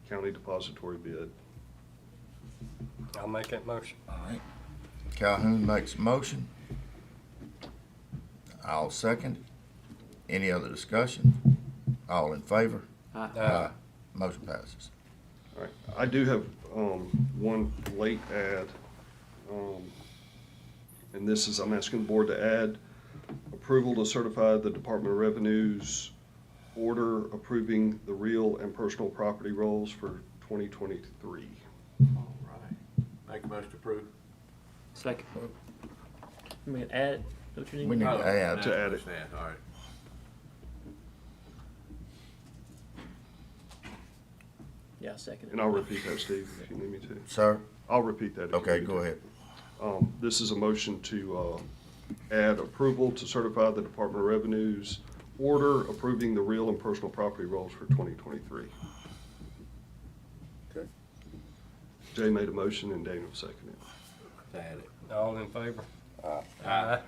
county depository bid.
I'll make that motion.
All right. Calhoun makes a motion. I'll second it. Any other discussion? All in favor?
Aye.
Motion passes.
All right, I do have one late add, and this is, I'm asking the board to add approval to certify the Department of Revenue's order approving the real and personal property rolls for 2023.
All right. Make a motion to approve.
Second. We can add, don't you need?
We need to add.
To add it.
Understand, all right.
Yeah, second.
And I'll repeat that, Steve, if you need me to.
Sir?
I'll repeat that. if you
Okay,
need me
go
to.
ahead.
This is a motion to add approval to certify the Department of Revenue's order approving the real and personal property rolls for 2023.
Okay.
Jay made a motion and Daniel seconded.
To add it.
All in favor?
Aye.
Aye.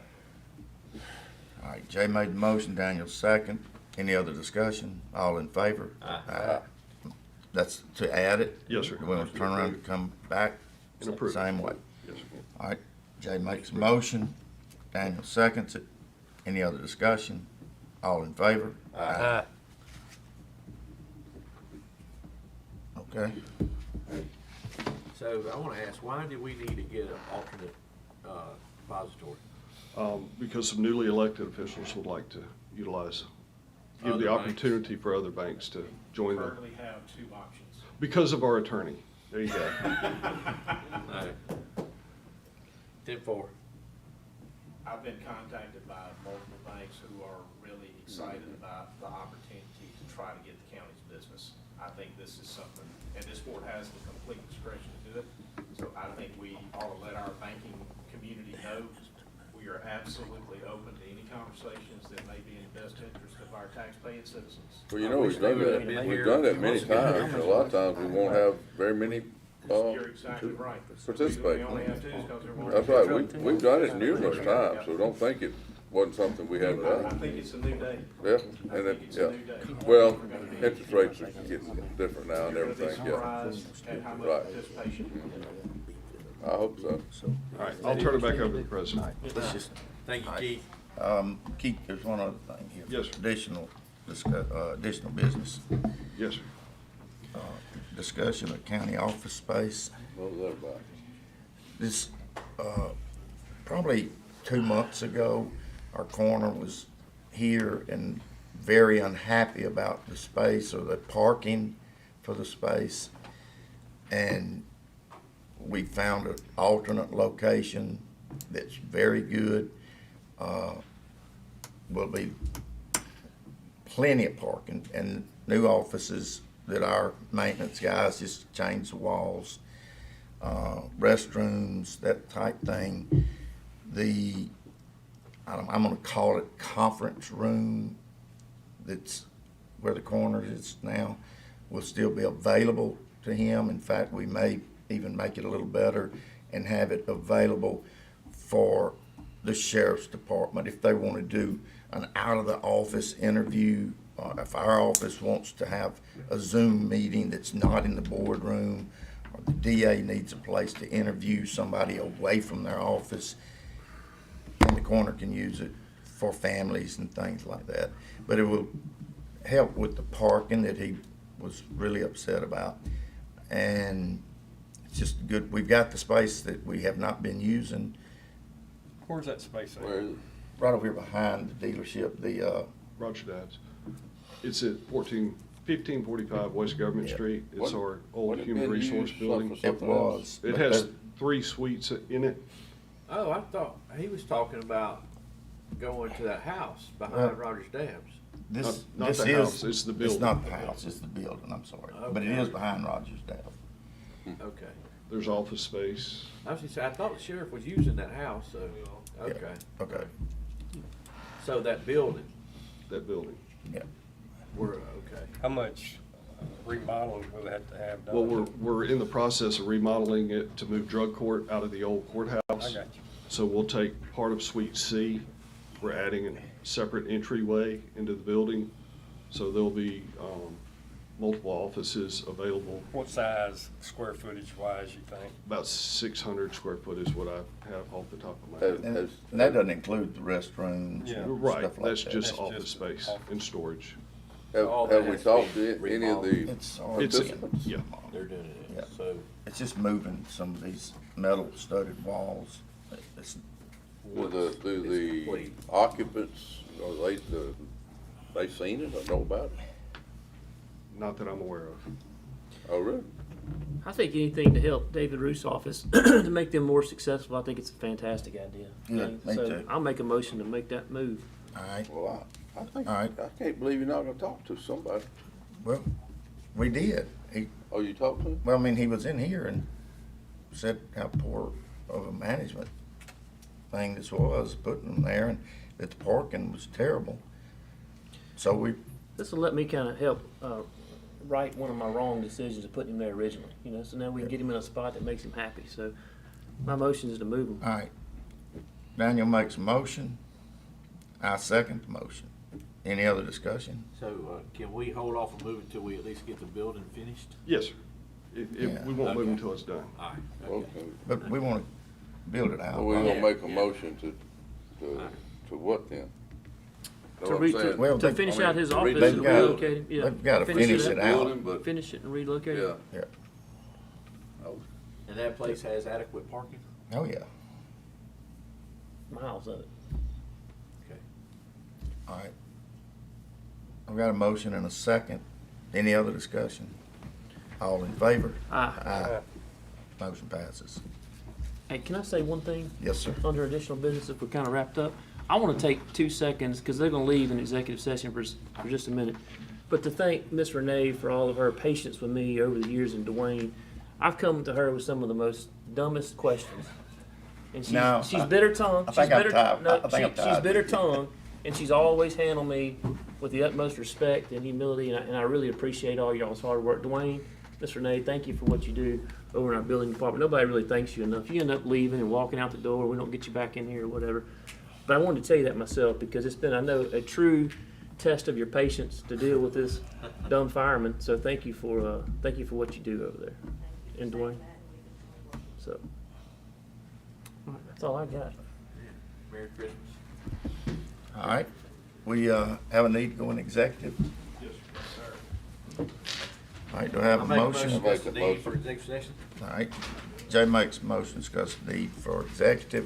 All right, Jay made the motion, Daniel second. Any other discussion? All in favor?
Aye.
That's to add it?
Yes, sir.
We want to turn around and come back
And approve.
same way.
Yes, sir.
All right, Jay makes a motion, Daniel seconds it. Any other discussion? All in favor?
Aye.
Okay.
So I want to ask, why do we need to get an alternate depository?
Because some newly elected officials would like to utilize, give
Other
the
banks.
opportunity for other banks to join the,
Currently have 2 options.
because of our attorney. There you go.
All right. 10-4.
I've been contacted by multiple banks who are really excited about the opportunity to try to get the county's business. I think this is something, and this board has the complete discretion to do it. So I think we ought to let our banking community know we are absolutely open to any conversations that may be in the best interest of our tax-paying citizens.
Well, you know, we've done that, we've done that many times, and a lot of times we won't have very many,
You're exactly right.
participate.
We only have 2 because there won't.
That's right, we've done it numerous times, so don't think it wasn't something we hadn't
I
done.
think it's a new day.
Yeah,
I
and
think
it,
it's a
yeah.
new day.
Well,
We're gonna be-
interest rates are getting different now and
You're gonna be
everything, yeah.
surprised at how much
Right.
participation.
I hope so.
All right, I'll turn it back over to the president.
Let's just,
Thank you, Keith.
Keith, there's one other thing here.
Yes, sir.
Additional business.
Yes, sir.
Discussion of county office space.
What was that about?
This, probably 2 months ago, our coroner was here and very unhappy about the space or the parking for the space. And we found an alternate location that's very good. Will be plenty of parking and new offices that our maintenance guys just change the walls, restrooms, that type thing. I'm gonna call it conference room, that's where the corner is now, will still be available to him. In fact, we may even make it a little better and have it available for the sheriff's department if they want to do an out-of-the-office interview. If our office wants to have a Zoom meeting that's not in the boardroom, or the DA needs a place to interview somebody away from their office, and the corner can use it for families and things like that. But it will help with the parking that he was really upset about. And it's just good, we've got the space that we have not been using.
Where's that space at?
Where is it?
Right over here behind the dealership,
Roger Dabbs. It's at 1545 West Government
Yeah.
Street. It's
Wasn't-
our old
wasn't it
human
being
resource
used
building.
for something else?
It
but
has
there-
3 suites in it.
Oh, I thought he was talking about going to that house
Well-
behind Rogers Dabs.
This,
Not
this
the
is.
house, it's the building.
It's not the house, it's the building, I'm sorry. But it
Okay.
is behind Rogers Dale.
Okay.
There's office space.
I was gonna say, I thought the sheriff was using that house, so, okay.
Okay,
So that building,
That building.
yeah.
we're, okay.
How much remodeling will it have to have done?
Well, we're in the process of remodeling it to move drug court out of the old courthouse.
I got you.
So we'll take part of Suite C. We're adding a separate entryway into the building. So there'll be multiple offices available.
What size, square footage wise, you think?
About 600 square foot is what I have off the top of my
Has-
head.
And that doesn't include the restrooms
Yeah.
and
Right,
stuff like
that's
that.
just
That's
office
just
space
office.
and storage.
All
Have
that
we
has to
talked
be
to any of the
It's,
participants?
Yeah.
They're doing
Yeah.
it, so.
it's just moving some of these metal studded walls. It's,
Do the
complete.
occupants, are they seen it or know about it?
Not that I'm aware of.
Oh, really?
I think anything to help David Roos' office to make them more successful, I think it's a fantastic idea.
Good, me
So
too.
I'll make a motion to make that move.
all right,
Well, I think,
All right.
I can't believe you're not gonna talk to somebody.
well, we did.
Oh, you talked to him?
Well, I mean, he was in here and said how poor of a management thing this was, putting them there, and that the parking was terrible. So
This will let me kind of help right one of my wrong decisions of putting him there originally. So now we can get him in a spot that makes him happy. So my motion is to move him.
all right. Daniel makes a motion. I second the motion. Any other discussion?
So, can we hold off and move it till we at least get the building finished?
Yes, sir.
Yeah.
We won't move
Okay.
until it's done.
All right, okay.
Okay.
But we want to build it out.
Well, we're
right?
gonna make a motion to what then? Know
To,
what
re-
I'm
to,
saying?
Well,
to
they-
finish
I mean,
out his
to
office
redo
and
the
relocate him. Yeah.
They've got to finish it out.
Building, but,
Finish it and relocate
yeah.
it.
Yeah.
And that place has adequate parking?
Oh, yeah.
Miles of it.
Okay.
All right. I've got a motion and a second. Any other discussion? All in favor?
Aye.
Aye. Motion passes.
Hey, can I say one thing?
Yes, sir.
Under additional business, if we're kind of wrapped up, I want to take 2 seconds, because they're going to leave in executive session for just a minute. But to thank Miss Renee for all of her patience with me over the years, and Dwayne. I've come to her with some of the most dumbest questions. And she's bitter tongued.
I think I'm tired. I think I'm
She's
tired.
bitter tongued, and she's always handled me with the utmost respect and humility, and I really appreciate all y'all's hard work. Dwayne, Miss Renee, thank you for what you do over in our building department. Nobody really thanks you enough. You end up leaving and walking out the door. We don't get you back in here or whatever. But I wanted to tell you that myself, because it's been, I know, a true test of your patience to deal with this dumb fireman. So thank you for what you do over there. And Dwayne. So that's all I got.
Merry Christmas.
All right. We have a need to go in executive.
Yes, sir.
All right, do I have a
I'll make
motion?
to
Make
discuss
a
the need
motion.
for executive session.
All right. Jay makes a motion to discuss the need for executive.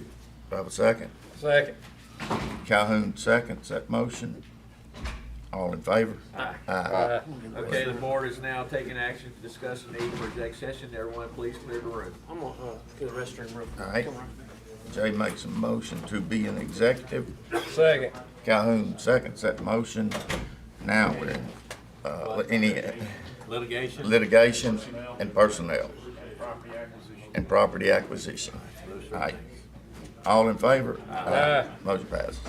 Do I have a second?
Second.
Calhoun seconds that motion. All in favor?
Aye.
Aye.
Okay, the board is now taking action to discuss the need for executive session. Everyone, please clear the room.
I'm gonna to the restroom room.
All right.
Come on.
Jay makes a motion to be an executive.
Second.
Calhoun seconds that motion. Now we're in, any litigation and personnel and property acquisition. All right. All in favor?
Aye.
Motion passes.